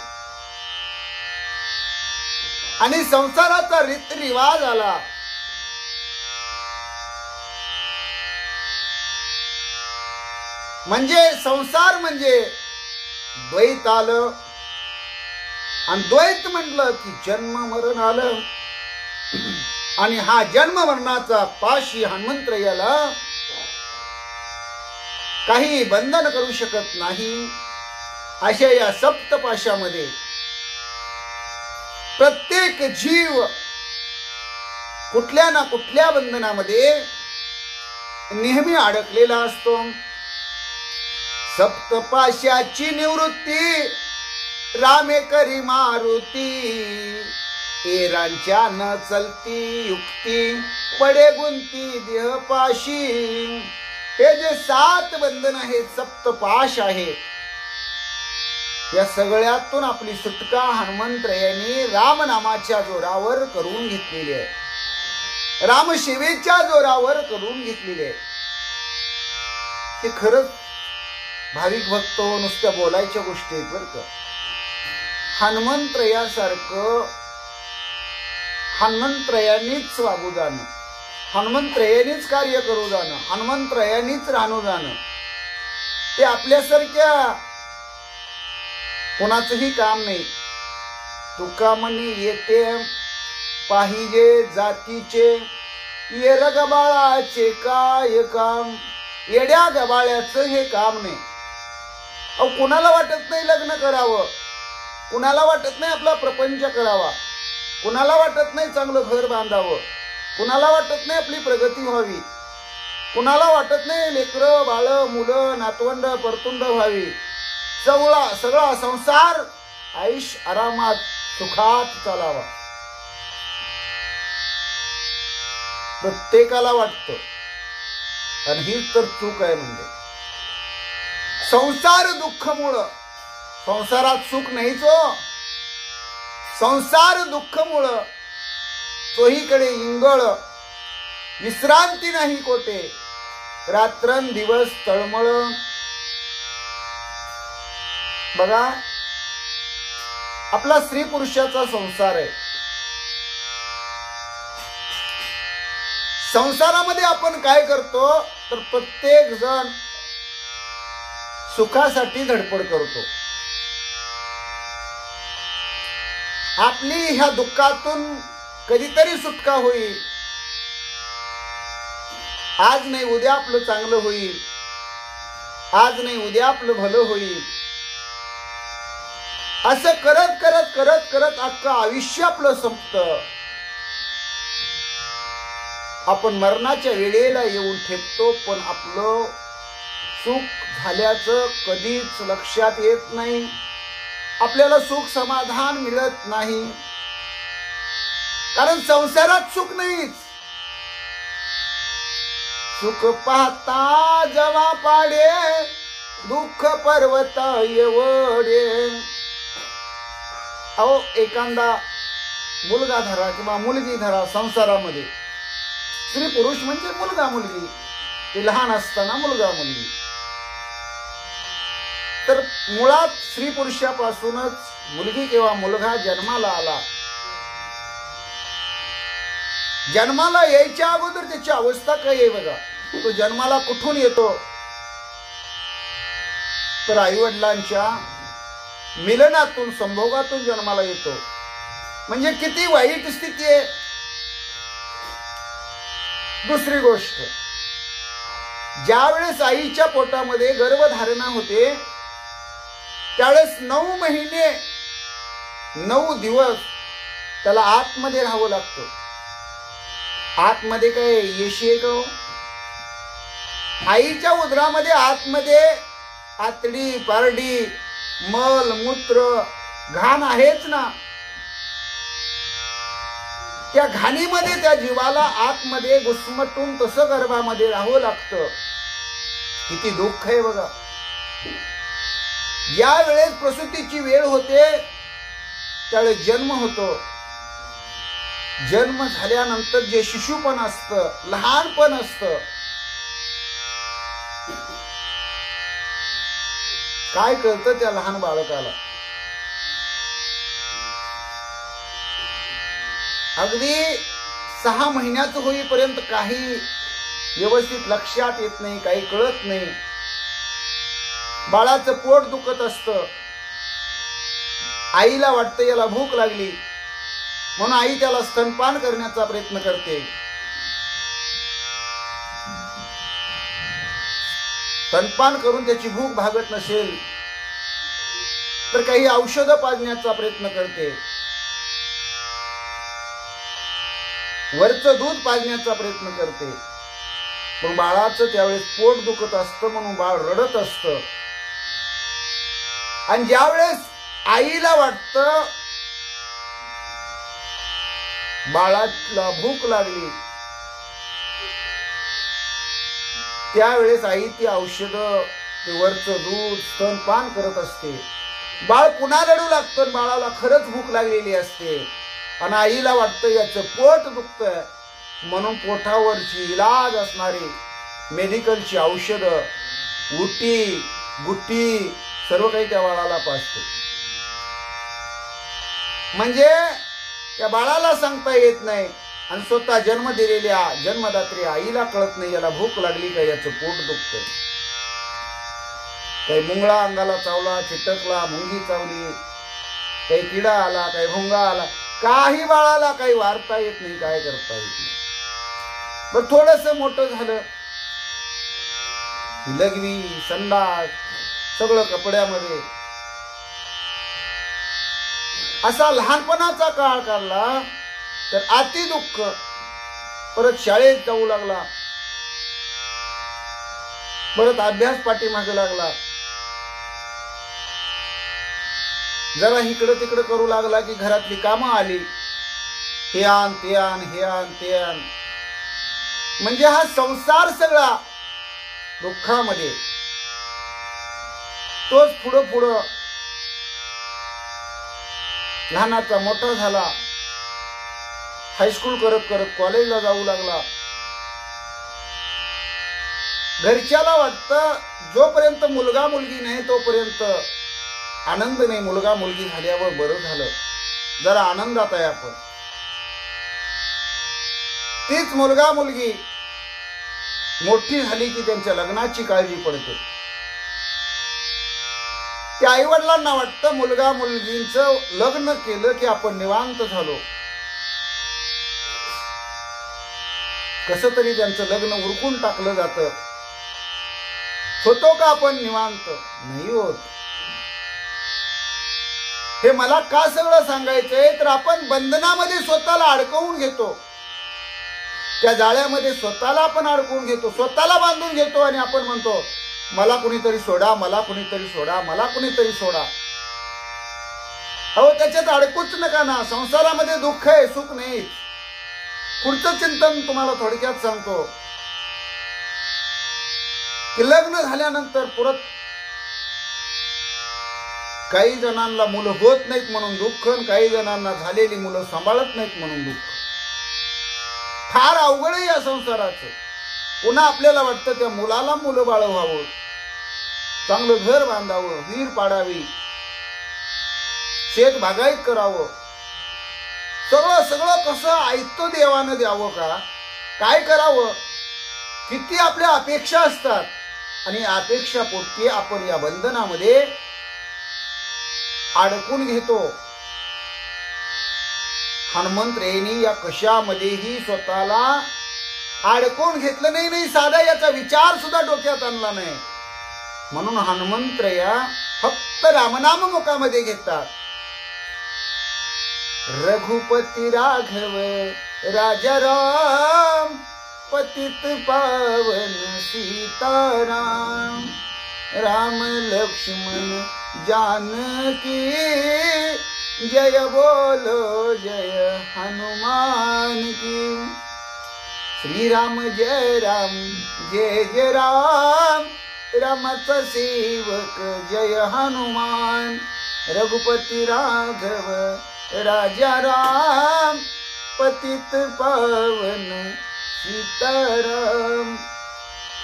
आणि संसाराचा रीतरिवाज आला. म्हणजे संसार म्हणजे द्वैत आलं आणि द्वैत म्हटलं की जन्म मरण आलं. आणि हा जन्म मरणाचा पाशी हनुमंतरायाला काही बंधन करू शकत नाही. अशा या सप्तपाशामध्ये प्रत्येक जीव कुठल्या ना कुठल्या बंधनामध्ये नेहमी अडकलेला असतो. सप्तपाशाची निवृत्ती रामे करी मारुती, एरांच्या न चलती युक्ती पडे गुंती देहपाशी. हे जे 7 बंधन आहेत, सप्तपाश आहेत, या सगळ्यातून आपली सुटका हनुमंतरायांनी रामनामाच्या जोरावर करून घेतलेली आहे, रामसेवेच्या जोरावर करून घेतलेली आहे. हे खरंच भाविक भक्त नुसत्या बोलायच्या गोष्टी आहेत बरं का. हनुमंतरायासारखं हनुमंतरायांनीच वागू जाणं, हनुमंतरायांनीच कार्य करू जाणं, हनुमंतरायांनीच राहणू जाणं, ते आपल्यासारख्या कोणाचंही काम नाही. तुका म्हणी येते पाहिजे जातीचे, येर गबाळाचे काय काम. येड्या गबाळ्याचं हे काम नाही. अहो, कुणाला वाटत नाही लग्न करावं, कुणाला वाटत नाही आपला प्रपंच करावा, कुणाला वाटत नाही चांगलं घर बांधावं, कुणाला वाटत नाही आपली प्रगती व्हावी, कुणाला वाटत नाही लेकरं बाळ मुलं नातवंड परतुंड व्हावी. सगळा संसार आयुष आरामात सुखात चालावा. प्रत्येकाला वाटतं, आणि हीच तर चूक आहे. म्हणजे संसार दुःखमुळं, संसारात सुख नाहीच हो. संसार दुःखमुळं चोहीकडे इंगळ, विश्रांती नाही कोठे, रात्रंदिवस तळमळ. बघा, आपला स्त्री पुरुषाचा संसार आहे. संसारामध्ये आपण काय करतो तर प्रत्येक जण सुखासाठी धडपड करतो. आपली ह्या दुःखातून कधीतरी सुटका होईल, आज नाही उद्या आपलं चांगलं होईल, आज नाही उद्या आपलं भलं होईल, असं करत करत करत करत अख्खं आयुष्य आपलं संपतं. आपण मरणाच्या वेळेला येऊन ठेपतो, पण आपलं सुख झाल्याचं कधीच लक्षात येत नाही. आपल्याला सुख समाधान मिळत नाही, कारण संसारात सुख नाहीच. सुख पाहता जवा पाडे, दुःख पर्वत एवढे. अहो, एखादा मुलगा धरा किंवा मुलगी धरा, संसारामध्ये स्त्री पुरुष म्हणजे मुलगा मुलगी, ते लहान असताना मुलगा मुलगी. तर मुळात स्त्री पुरुषापासूनच मुलगी किंवा मुलगा जन्माला आला. जन्माला यायच्या अगोदर त्याची अवस्था काय आहे बघा. तो जन्माला कुठून येतो तर आई वडिलांच्या मिलनातून, संभोगातून जन्माला येतो. म्हणजे किती वाईट स्थिती आहे. दुसरी गोष्ट, ज्या वेळेस आईच्या पोटामध्ये गर्भधारणा होते त्यावेळेस 9 महिने 9 दिवस त्याला आतमध्ये राहावं लागतं. आतमध्ये काय येशी आहे का? आईच्या उदरामध्ये आतमध्ये आतडी पारडी मल मूत्र घाण आहेच ना. त्या घाणीमध्ये त्या जीवाला आतमध्ये घुसमटून तसं गर्भामध्ये राहावं लागतं. किती दुःख आहे बघा. या वेळेस प्रसूतीची वेळ होते त्यावेळेस जन्म होतो. जन्म झाल्यानंतर जे शिशुपण असतं, लहानपण असतं, काय कळतं त्या लहान बाळकाला? अगदी 6 महिन्याचं होईपर्यंत काही व्यवस्थित लक्षात येत नाही, काही कळत नाही. बाळाचं पोट दुखत असतं. आईला वाटतं याला भूक लागली, म्हणून आई त्याला स्तनपान करण्याचा प्रयत्न करते. स्तनपान करून त्याची भूक भागत नसेल तर काही औषधं पाजण्याचा प्रयत्न करते, वरचं दूध पाजण्याचा प्रयत्न करते. पण बाळाचं त्यावेळेस पोट दुखत असतं म्हणून बाळ रडत असतं. आणि ज्या वेळेस आईला वाटतं बाळाला भूक लागली, त्यावेळेस आई ती औषधं, ते वरचं दूध, स्तनपान करत असते. बाळ पुन्हा रडू लागतं, बाळाला खरंच भूक लागलेली असते आणि आईला वाटतं याचं पोट दुखतंय, म्हणून पोटावरची इलाज असणारी मेडिकलची औषधं, उटी गुट्टी सर्व काही त्या बाळाला पाजते. म्हणजे त्या बाळाला सांगता येत नाही आणि स्वतः जन्म दिलेल्या जन्मदात्री आईला कळत नाही याला भूक लागली का, याचं पोट दुखतंय. काही मुंगळा अंगाला चावला, चिटकला, मुंगी चावली, काही किडा आला, काही भुंगा आला, काही बाळाला काही वारता येत नाही, काय करता येत नाही. पण थोडस मोठं झालं, लघवी संडास सगळं कपड्यामध्ये, असा लहानपणाचा काळ काढला तर अति दुःख. परत शाळेत जाऊ लागला, परत अभ्यास पाठीमागे लागला, जरा इकडं तिकडं करू लागला की घरातली कामं आली, हे आण ते आण, हे आण ते आण. म्हणजे हा संसार सगळा दुःखामध्ये. तोच पुढं पुढं लहानाचा मोठा झाला, हायस्कूल करत करत कॉलेजला जाऊ लागला. घरच्याला वाटतं जोपर्यंत मुलगा मुलगी नाही तोपर्यंत आनंद नाही, मुलगा मुलगी झाल्यावर बरं झालं, जरा आनंदात आहे आपण. तीच मुलगा मुलगी मोठी झाली की त्यांच्या लग्नाची काळजी पडते. त्या आई वडिलांना वाटतं मुलगा मुलगींचं लग्न केलं की आपण निवांत झालो. कसं तरी त्यांचं लग्न उरकून टाकलं जातं. होतो का आपण निवांत? नाही होत. हे मला का सगळं सांगायचंय तर आपण बंधनामध्ये स्वतःला अडकवून घेतो, त्या जाळ्यामध्ये स्वतःला आपण अडकवून घेतो, स्वतःला बांधून घेतो आणि आपण म्हणतो मला कुणीतरी सोडा, मला कुणीतरी सोडा, मला कुणीतरी सोडा. अहो त्याच्यात अडकूच नका ना. संसारामध्ये दुःख आहे, सुख नाही. पुढचं चिंतन तुम्हाला थोडक्यात सांगतो की लग्न झाल्यानंतर परत काही जणांना मुलं होत नाहीत म्हणून दुःख, काही जणांना झालेली मुलं सांभाळत नाहीत म्हणून दुःख. फार अवघड आहे या संसाराचं. पुन्हा आपल्याला वाटतं त्या मुलाला मुलं बाळ व्हावं, चांगलं घर बांधावं, विहीर पाडावी, शेत बागायत करावं, सगळं सगळं कसं ऐकतं देवानं द्यावं का, काय करावं, किती आपल्या अपेक्षा असतात आणि अपेक्षा पोटी आपण या बंधनामध्ये अडकून घेतो. हनुमंतरेनी या कशामध्येही स्वतःला अडकून घेतलं नाही. नाही साधा याचा विचार सुद्धा डोक्यात आणला नाही. म्हणून हनुमंतरया फक्त रामनाम मुखामध्ये घेतात. रघुपती राघव राजा राम, पतित पावन सीताराम, राम लक्ष्मण जानकी, जय बोलो जय हनुमान की. श्री राम जय जय राम, रामाचा सेवक जय हनुमान. रघुपती राघव राजा राम, पतित पावन सीताराम.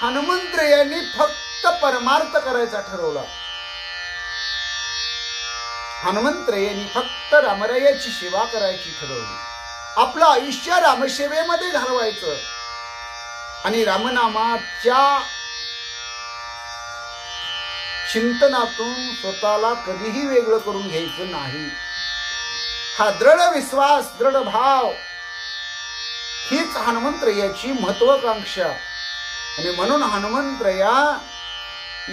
हनुमंत यांनी फक्त परमार्थ करायचा ठरवला. हनुमंत यांनी फक्त रामरायाची सेवा करायची ठरवली. आपलं आयुष्य रामसेवेमध्ये घालवायचं आणि रामनामाच्या चिंतनातून स्वतःला कधीही वेगळं करून घ्यायचं नाही. हा दृढ विश्वास, दृढ भाव हीच हनुमंतरायाची महत्वाकांक्षा. आणि म्हणून हनुमंतराया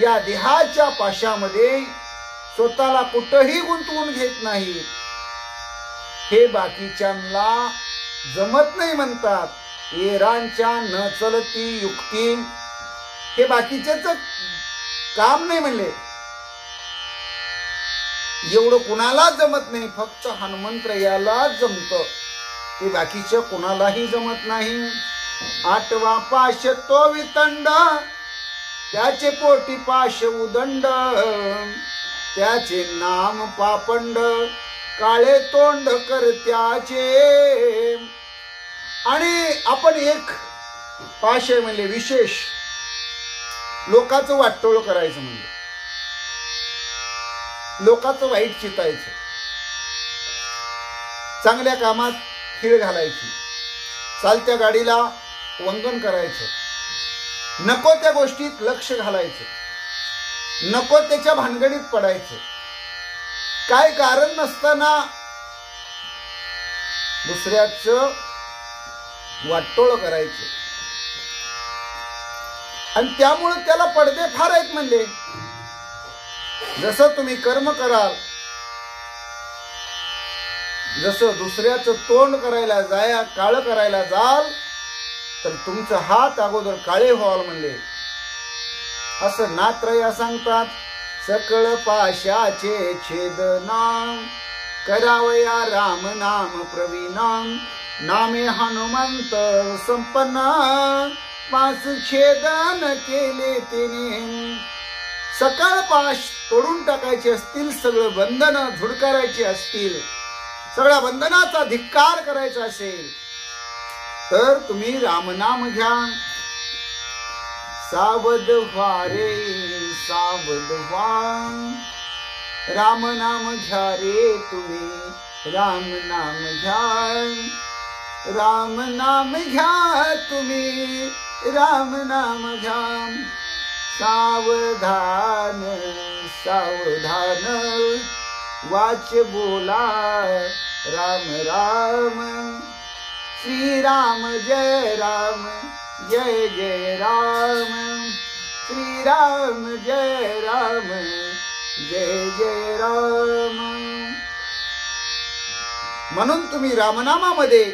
या देहाच्या पाशामध्ये स्वतःला कुठंही गुंतवून घेत नाही. हे बाकीच्यांना जमत नाही म्हणतात. एरांच्या न चलती युक्ती, हे बाकीचेच काम नाही म्हणले. एवढं कुणाला जमत नाही, फक्त हनुमंतरायाला जमतं. ते बाकीच्या कुणालाही जमत नाही. आठवा पाश तो वितंड, त्याचे पोटी पाश उदंड. त्याचे नाम पापंड काळे तोंड करत्याचे. आणि आपण एक पाशय म्हणले विशेष लोकांचं वाटोळ करायचं, म्हणजे लोकांचं वाईट चितायचं, चांगल्या कामात खीळ घालायची, चालत्या गाडीला वंगण करायचं, नको त्या गोष्टीत लक्ष घालायचं, नको त्याच्या भानगडीत पडायचं, काय कारण नसताना दुसऱ्याचं वाटोळ करायचं. आणि त्यामुळे त्याला पडदे फार आहेत म्हणले. जसं तुम्ही कर्म कराल, जसं दुसऱ्याचं तोंड करायला काळ करायला जाल, तर तुमचा हात अगोदर काळे व्हाल म्हणले. असं नात्रया सांगतात. सकळ पाशाचे छेदना करावया राम नाम प्रवीणाम. नामे हनुमंत संपन्न पास छेदन केले तिने. सकळ पाश तोडून टाकायचे असतील, सगळं बंधन झुडकारायची असतील, सगळ्या बंधनाचा धिक्कार करायचा असेल, तर तुम्ही रामनाम घ्या. सावध व्हा रे सावध व्हा, राम नाम घ्या रे तुम्ही, राम नाम घ्या, राम नाम घ्या तुम्ही, राम नाम घ्या. सावधान सावधान वाच बोला राम राम. श्रीराम जय राम जय जय राम. श्रीराम जय राम जय जय राम. म्हणून तुम्ही रामनामामध्ये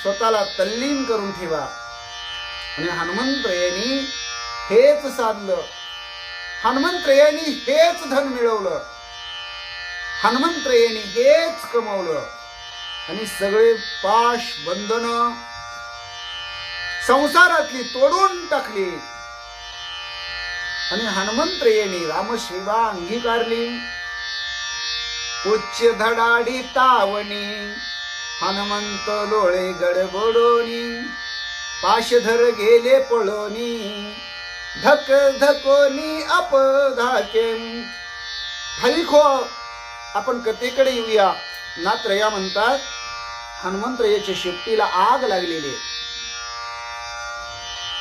स्वतःला तल्लीन करून ठेवा. आणि हनुमंतरायांनी हेच साधलं, हनुमंतरायांनी हेच धन मिळवलं, हनुमंतरायांनी हेच कमवलं. आणि सगळे पाश बंधन संसारातली तोडून टाकली. आणि हनुमंतरायांनी रामसेवा अंगीकारली. उच्च धडाडी तावणी हनुमंत लोळे गडबडोनी. पाशधर गेले पळोनी धक धकोनी अपघाते. हरिखो आपण कथेकडे येऊया. नात्रया म्हणतात हनुमंतरायाच्या शेपटीला आग लागलेली.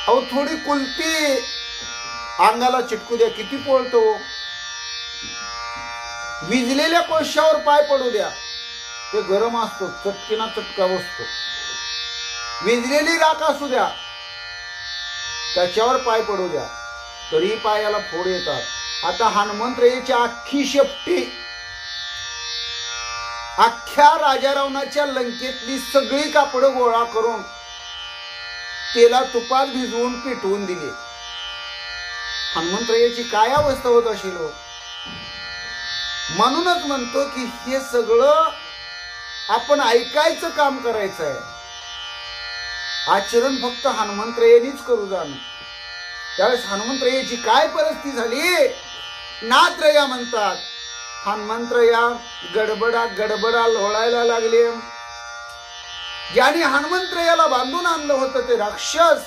अहो थोडी कुलती अंगाला चिटकू द्या, किती पोळतो. विजलेल्या कोळशावर पाय पडू द्या, ते गरम असतो, चटकीना चटका बसतो. विजलेली राख असू द्या, त्याच्यावर पाय पडू द्या, तरी पायाला फोड येतात. आता हनुमंतरायाची अख्खी शेपटी, अख्ख्या राजारावणाच्या लंकेतली सगळी कापडं गोळा करून तेला तुपात भिजवून पिटवून दिली. हनुमंतरायाची काय अवस्था होत असेल हो. म्हणूनच म्हणतो की हे सगळं आपण ऐकायचं काम करायचं आहे. आचरण फक्त हनुमंतरायांनीच करू जाणं. त्यावेळेस हनुमंतरायाची काय परिस्थिती झाली. नात्रया म्हणतात हनुमंतराया गडबडा गडबडा लोळायला लागले. ज्याने हनुमंतरायाला बांधून आणलं होतं ते राक्षस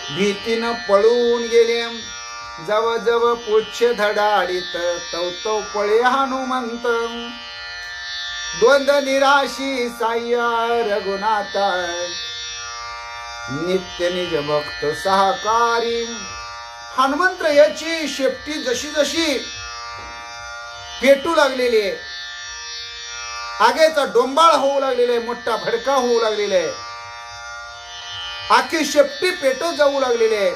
भीतीनं पळून गेले. जव जव पुच्छ धडाडीत तव पळे हनुमंत. द्वंद्व निराशी साह्या रघुनाथा नित्य निज भक्त सहकारी. हनुमंतरायाची शेपटी जशी जशी पेटू लागलेली आहे, आगेचा डोंबाळ होऊ लागलेला आहे, मोठा भडका होऊ लागलेला आहे, आखी शेपटी पेटत जाऊ लागलेली आहे,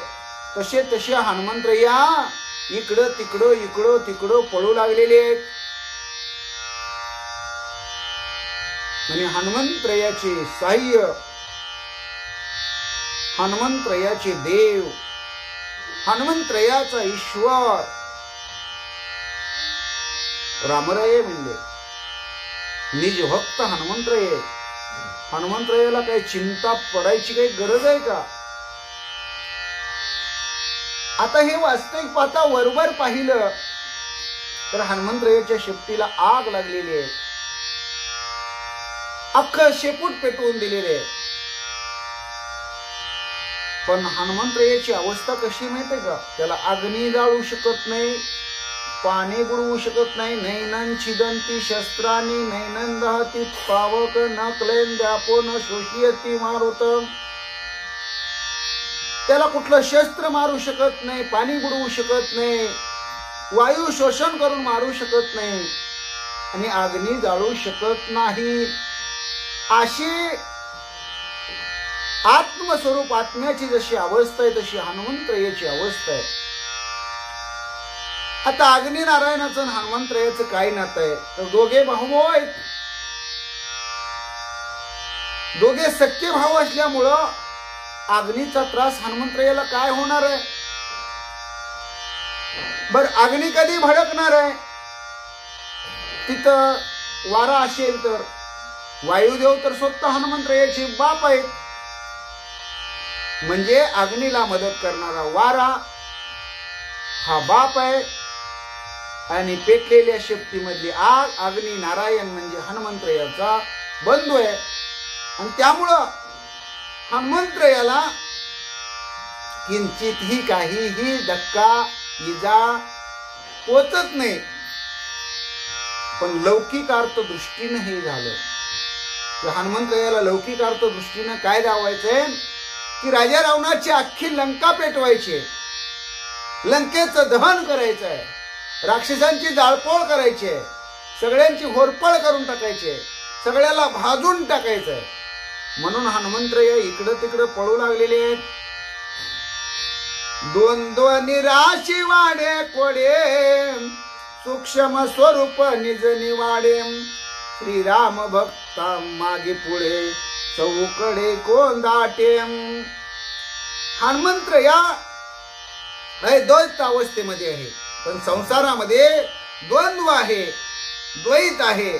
तसे तसे हनुमंतराया इकडं तिकडं इकडं तिकडं पळू लागलेले आहेत. आणि हनुमंतरायाचे साह्य, हनुमंतरायाचे देव, हनुमंतरायाचा ईश्वर रामराये म्हणले. निज भक्त हनुमंतराय. हनुमंतरायाला काही चिंता पडायची काही गरज आहे का. आता हे वास्तविक पाहता वरवर पाहिलं तर हनुमंतरायाच्या शेपटीला आग लागलेली आहे, अख्खं शेपूट पेटवून दिलेले आहे. पण हनुमंतरायाची अवस्था कशी माहितीये का? त्याला अग्नी जाळू शकत नाही, पाणी बुडवू शकत नाही. नैनन छिदंती शस्त्रांनी नैनन दहती पावक न क्लेंद्यापो न शोषयती मारुत. त्याला कुठलं शस्त्र मारू शकत नाही, पाणी बुडवू शकत नाही, वायू शोषण करून मारू शकत नाही आणि अग्नी जाळू शकत नाही. अशी आत्मस्वरूप आत्म्याची जशी अवस्था आहे तशी हनुमंतरायाची अवस्था आहे. आता अग्नी नारायणाचं आणि हनुमंतरायाचं काय नातं आहे? तर दोघे भाऊ आहेत. दोघे सख्खे भाऊ असल्यामुळं अग्नीचा त्रास हनुमंतरायाला काय होणार आहे? बर अग्नी कधी भडकणार आहे? तिथं वारा असेल तर. वायुदेव तर स्वतः हनुमंतरायाचे बाप आहेत. म्हणजे अग्नीला मदत करणारा वारा हा बाप आहे आणि पेटलेल्या शेपटीमधली आग अग्नी नारायण म्हणजे हनुमंतरायाचा बंधू आहे. आणि त्यामुळं हनुमंतरायाला किंचितही काहीही धक्का इजा पोचत नाही. पण लौकिकार्थ दृष्टीनं हे झालं. हनुमंतरायाला लौकिकार्थ दृष्टीनं काय दावायचंय की राजा रावणाची अख्खी लंका पेटवायची, लंकेचं दहन करायचंय, राक्षसांची जाळपोळ करायची, सगळ्यांची होरपळ करून टाकायची, सगळ्याला भाजून टाकायचंय. म्हणून हनुमंतराय इकडं तिकडं पळू लागलेले आहेत. द्वंद्व निराशी वाडे कोडे सूक्ष्म स्वरूप निज निवाडे. श्रीराम भक्ता मागे पुढे चौकडे कोंदाटे. हनुमंतराया द्वैत अवस्थेमध्ये आहे, पण संसारामध्ये द्वंद्व आहे, द्वैत आहे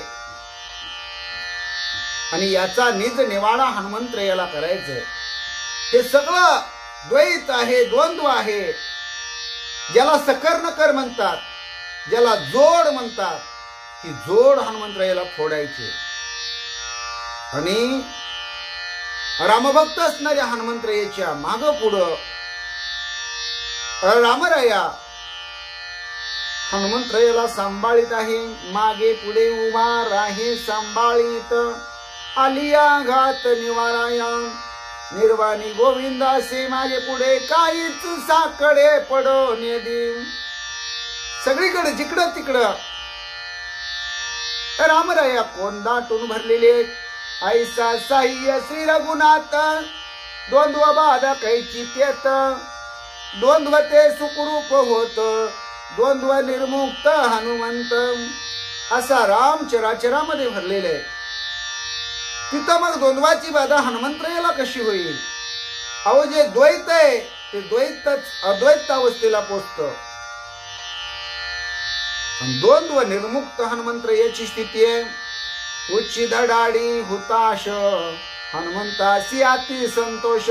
आणि याचा निज निवाडा हनुमंतरायाला करायचंय. हे सगळं द्वैत आहे, द्वंद्व आहे. ज्याला सकर नकर म्हणतात, ज्याला जोड म्हणतात, ही जोड हनुमंतरायाला फोडायची. आणि रामभक्त असणाऱ्या हनुमंतरायाच्या माग पुढं रामराया हनुमंतरायाला सांभाळीत आहे. मागे पुढे उभा राहे सांभाळीत. आलिया घात निवाराया निर्वाणी गोविंदासे मागे पुढे काहीच साकडे पडो नेदी. सगळीकडे जिकडं तिकडं रामराया कोंदाटून भरलेले. ऐसा साह्य श्री रघुनाथ द्वंद्व बाधा कैची तेत. द्वंद्व ते सुखरूप होत द्वंद्व निर्मुक्त हनुमंत. असा राम चराचरामध्ये भरलेला आहे. तिथं मग द्वंद्वाची बाधा हनुमंतरायाला कशी होईल? अहो जे द्वैत आहे ते द्वैतच अद्वैत अवस्थेला पोचतं. द्वंद्व निर्मुक्त हनुमंतरायाची स्थिती आहे. उच्ची धडाडी हुताश हनुमंतासी अति संतोष.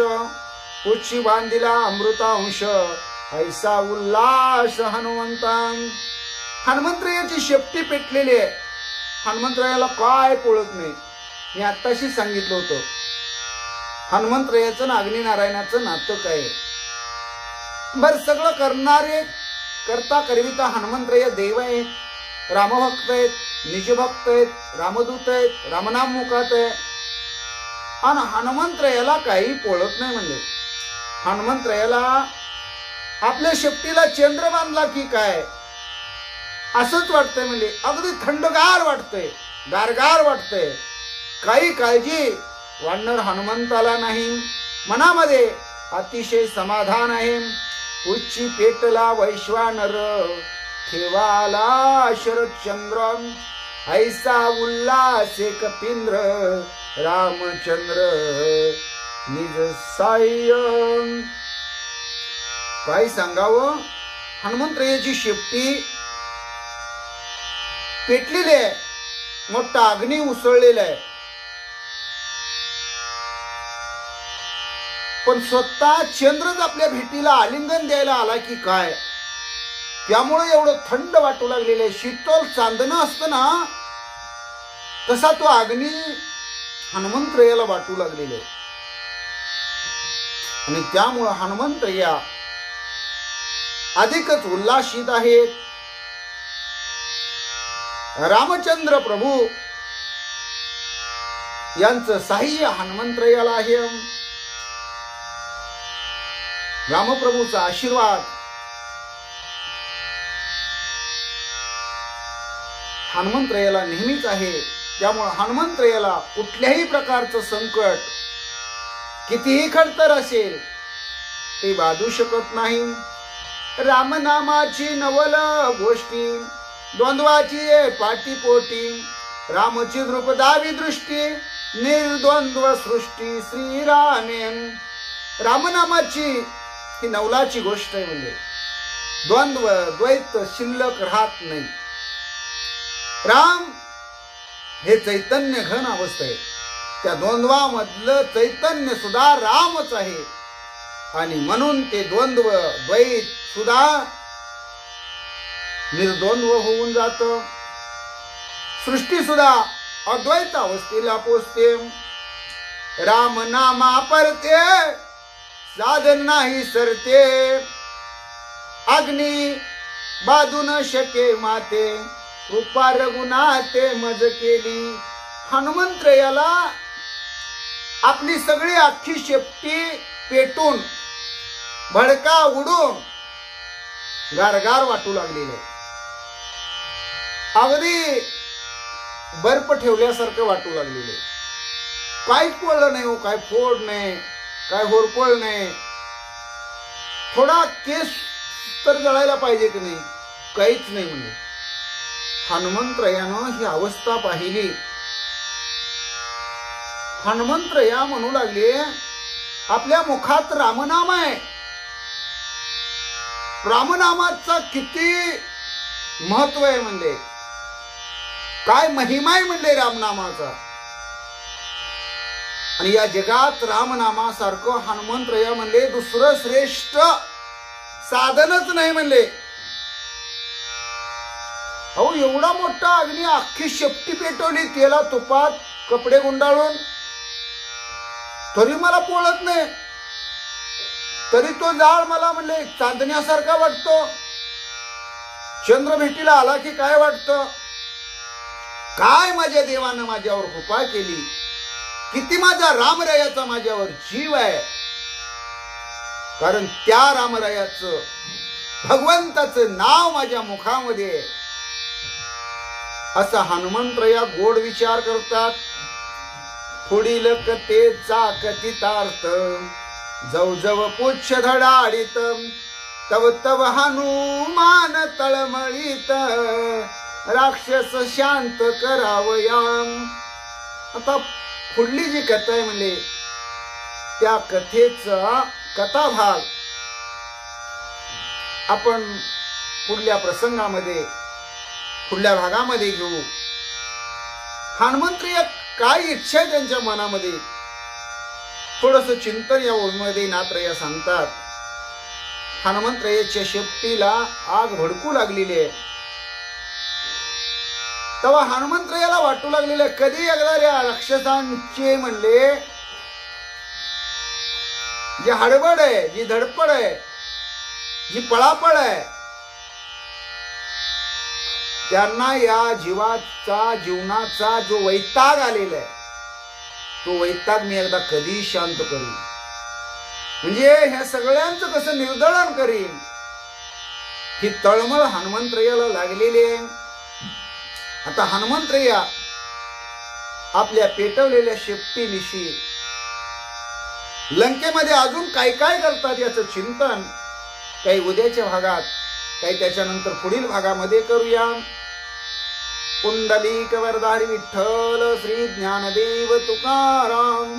उच्ची बांधिला अमृतांश ऐसा उल्लास हनुमंता. हनुमंतरायाची शेपटी पेटलेली आहे. हनुमंतरायाला काय कळत नाही. मी आत्ताशी सांगितलं होतं हनुमंतरायाचं अग्नी नारायणाचं नातं काय. बर सगळं करणारे करता करविता हनुमंतराय देव आहे, रामभक्त आहेत, निजभक्त आहेत, रामदूत आहेत, रामनाम मुखात आहे. आणि हनुमंतरायाला काही पोळत नाही. म्हणजे हनुमंतरायाला आपल्या शेपटीला चंद्र बांधला की काय असंच वाटतंय. म्हणजे अगदी थंडगार वाटतंय, गारगार वाटतंय. काही काळजी वाढणार हनुमंताला नाही. मनामध्ये अतिशय समाधान आहे. उच्ची पेटला वैश्वानर ठेवाला शरदचंद्र. ऐसा उल्लासे कपींद्र रामचंद्र निज साह्य. काय सांगावं, हनुमंतरायाची शेपटी पेटलेली आहे, मोठा अग्नी उसळलेला आहे. पण स्वतः चंद्रच आपल्या भेटीला आलिंगन द्यायला आला की काय, त्यामुळे एवढं थंड वाटू लागलेलं आहे. शीतल चांदणं असतं ना, तसा तो अग्नी हनुमंतरायाला वाटू लागलेला आहे. आणि त्यामुळं हनुमंतराया अधिकच उल्लासित आहेत. रामचंद्र प्रभू यांचं साह्य हनुमंतरायाला आहे. रामप्रभूचा आशीर्वाद हनुमंतरायाला नेहमीच आहे. त्यामुळे हनुमंतरायाला कुठल्याही प्रकारचं संकट कितीही खडतर असेल ते बाधू शकत नाही. रामनामाची नवल गोष्टी द्वंद्वाची पाठीपोटी, रामची द्रुपदावी दृष्टी निर्द्वंद्व सृष्टी श्रीरामेन. रामनामाची ही नवलाची गोष्ट आहे. म्हणजे द्वंद्व द्वैत शिल्लक राहत नाही. राम हे चैतन्य घन अवस्था आहे. त्या द्वंद्वामधलं चैतन्य सुद्धा रामच आहे. आणि म्हणून ते द्वंद्व द्वैत सुद्धा निर्द्वंद्व होऊन जात. सृष्टी सुद्धा अद्वैत अवस्थेला पोचते. राम नामा परते साधन नाही सरते, अग्नी बाधू न शके माते, कृपा रघुनाथे मज केली. हनुमंतरायाला आपली सगळी अख्खी शेपटी पेटून भडका उडून गारगार वाटू लागलेले. अगदी बर्फ ठेवल्यासारखं वाटू लागलेले. काहीच पडलं नाही हो, काय फोड नाही, काय होरपळ नाही. थोडा केस तर जळायला पाहिजे की नाही, काहीच नाही. म्हणजे हनुमंतरायानं ही अवस्था पाहिली. हनुमंतराया म्हणू लागले, आपल्या मुखात रामनाम आहे. रामनामाचा किती महत्व आहे, म्हणजे काय महिमा आहे म्हणले रामनामाचा. आणि या जगात रामनामासारखं हनुमंतराया म्हणले दुसरं श्रेष्ठ साधनच नाही म्हणले. अहो, एवढा मोठा अग्नी, अख्खी शेपटी पेटवली तेला तुपात कपडे गुंडाळून, तरी मला पोळत नाही. तरी तो जाळ मला म्हणले चांदण्यासारखा वाटतो. चंद्र भेटीला आला की काय वाटतं. काय माझ्या देवानं माझ्यावर कृपा केली, किती माझा रामरायाचा माझ्यावर जीव आहे. कारण त्या रामरायाचं भगवंताचं नाव माझ्या मुखामध्ये. असा हनुमंतराया गोड विचार करतात. पुढील कथेचा कथितार्थ, जव जव पुच्छ धडाडीत, तव तव हनुमान तळमळीत, राक्षस शांत करावयाम. आता पुढली जी कथा आहे म्हणले, त्या कथेचा कथाभाग आपण पुढल्या प्रसंगामध्ये, पुढल्या भागामध्ये घेऊ. हनुमंतराया काय इच्छा आहे त्यांच्या मनामध्ये, थोडस चिंतन या ओळीमध्ये नाथराया सांगतात. हनुमंतरायाच्या शेपटीला आग भडकू लागलेली आहे. तेव्हा हनुमंतरायाला वाटू लागलेले, कधी एकदा या राक्षसांचे म्हणले जी हडबड आहे, जी धडपड आहे, जी पळापळ आहे, त्यांना या जीवनाचा जो वैताग आलेला आहे, तो वैताग मी एकदा कधी शांत करू. म्हणजे ह्या सगळ्यांचं कसं निर्दळन करीन, ही तळमळ हनुमंतरायाला लागलेली आहे. आता हनुमंतराया आपल्या पेटवलेल्या शेपटीनिशी लंकेमध्ये अजून काय काय करतात याचं चिंतन काही उद्याच्या भागात, काही त्याच्यानंतर पुढील भागामध्ये करूया. पुंडलिक वरदारी विठ्ठल श्री ज्ञानदेव तुकाराम,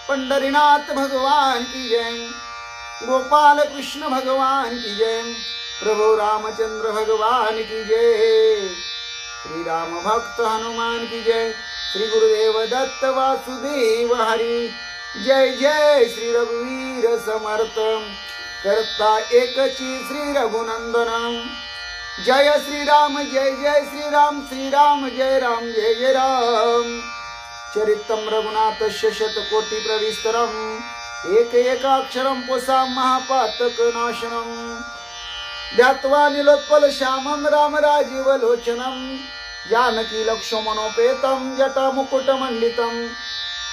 पंढरीनाथ भगवान की जय, गोपाल कृष्ण भगवान की जय, प्रभु रामचंद्र भगवान की जय, श्री राम भक्त हनुमान की जय, श्री गुरुदेव दत्त वासुदेव हरी. जय जय श्री रघुवीर समर्थ करता एकची श्री रघुनंदन जय श्रीराम जय जय श्रीराम श्रीराम जय राम जय जय राम चरितम रघुनाथस्य शतकोटि प्रविस्तरम एक एकाक्षरम पुसा महापातक नाशनम ध्यात्वा नीलोत्पल श्यामं राम राजीव लोचनम जानकी लक्ष्मणोपेतम जटा मुकुट मंडितम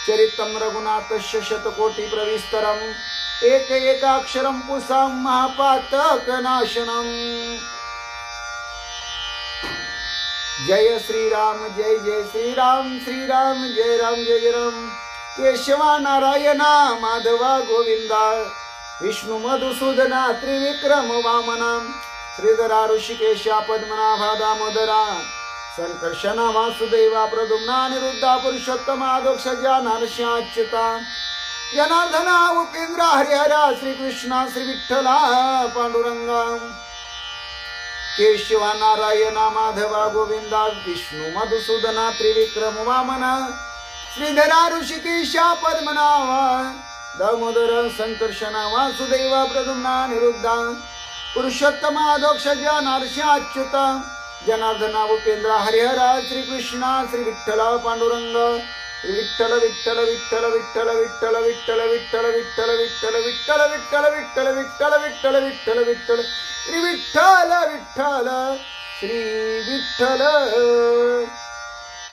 चरितम रघुनाथस्य शतकोटि प्रविस्तरम एक एकाक्षरम पुसा महापातक नाशनम जय श्रीराम जय जय श्रीराम श्रीराम जय राम जय जय राम केशवा नारायणा माधवा गोविंदा विष्णु मधुसूदना त्रिविक्रम वामना श्रीधरा ऋषिकेशा पद्मनाभा दामोदरा संकर्षणा वासुदेवा प्रद्युम्ना निरुद्धा पुरुषोत्तमा दोक्षजा नरसिंहाच्युता जनार्दना उपेंद्र हरिहरा श्रीकृष्णा श्री विठ्ठला पांडुरंगा केशवा नारायणा माधवा गोविंदा विष्णु मधुसूदना त्रिविक्रम वामना श्रीधरा ऋषिकेशा पद्मनाभा दामोदर संकर्षणा वासुदेवा प्रद्युम्ना निरुद्धा पुरुषोत्तमा दोक्षजा नरसिंहाच्युता जनार्दना उपेंद्र हरिहरा श्रीकृष्णा श्री विठ्ठला पांडुरंग विठ्ठल विठ्ठल विठ्ठल विठ्ठल विठ्ठल विठ्ठल विठ्ठल विठ्ठल विठ्ठल विठ्ठल विठ्ठल विठ्ठल विठ्ठल विठ्ठल विठ्ठल विठ्ठल श्री विठ्ठल विठ्ठल श्री विठ्ठल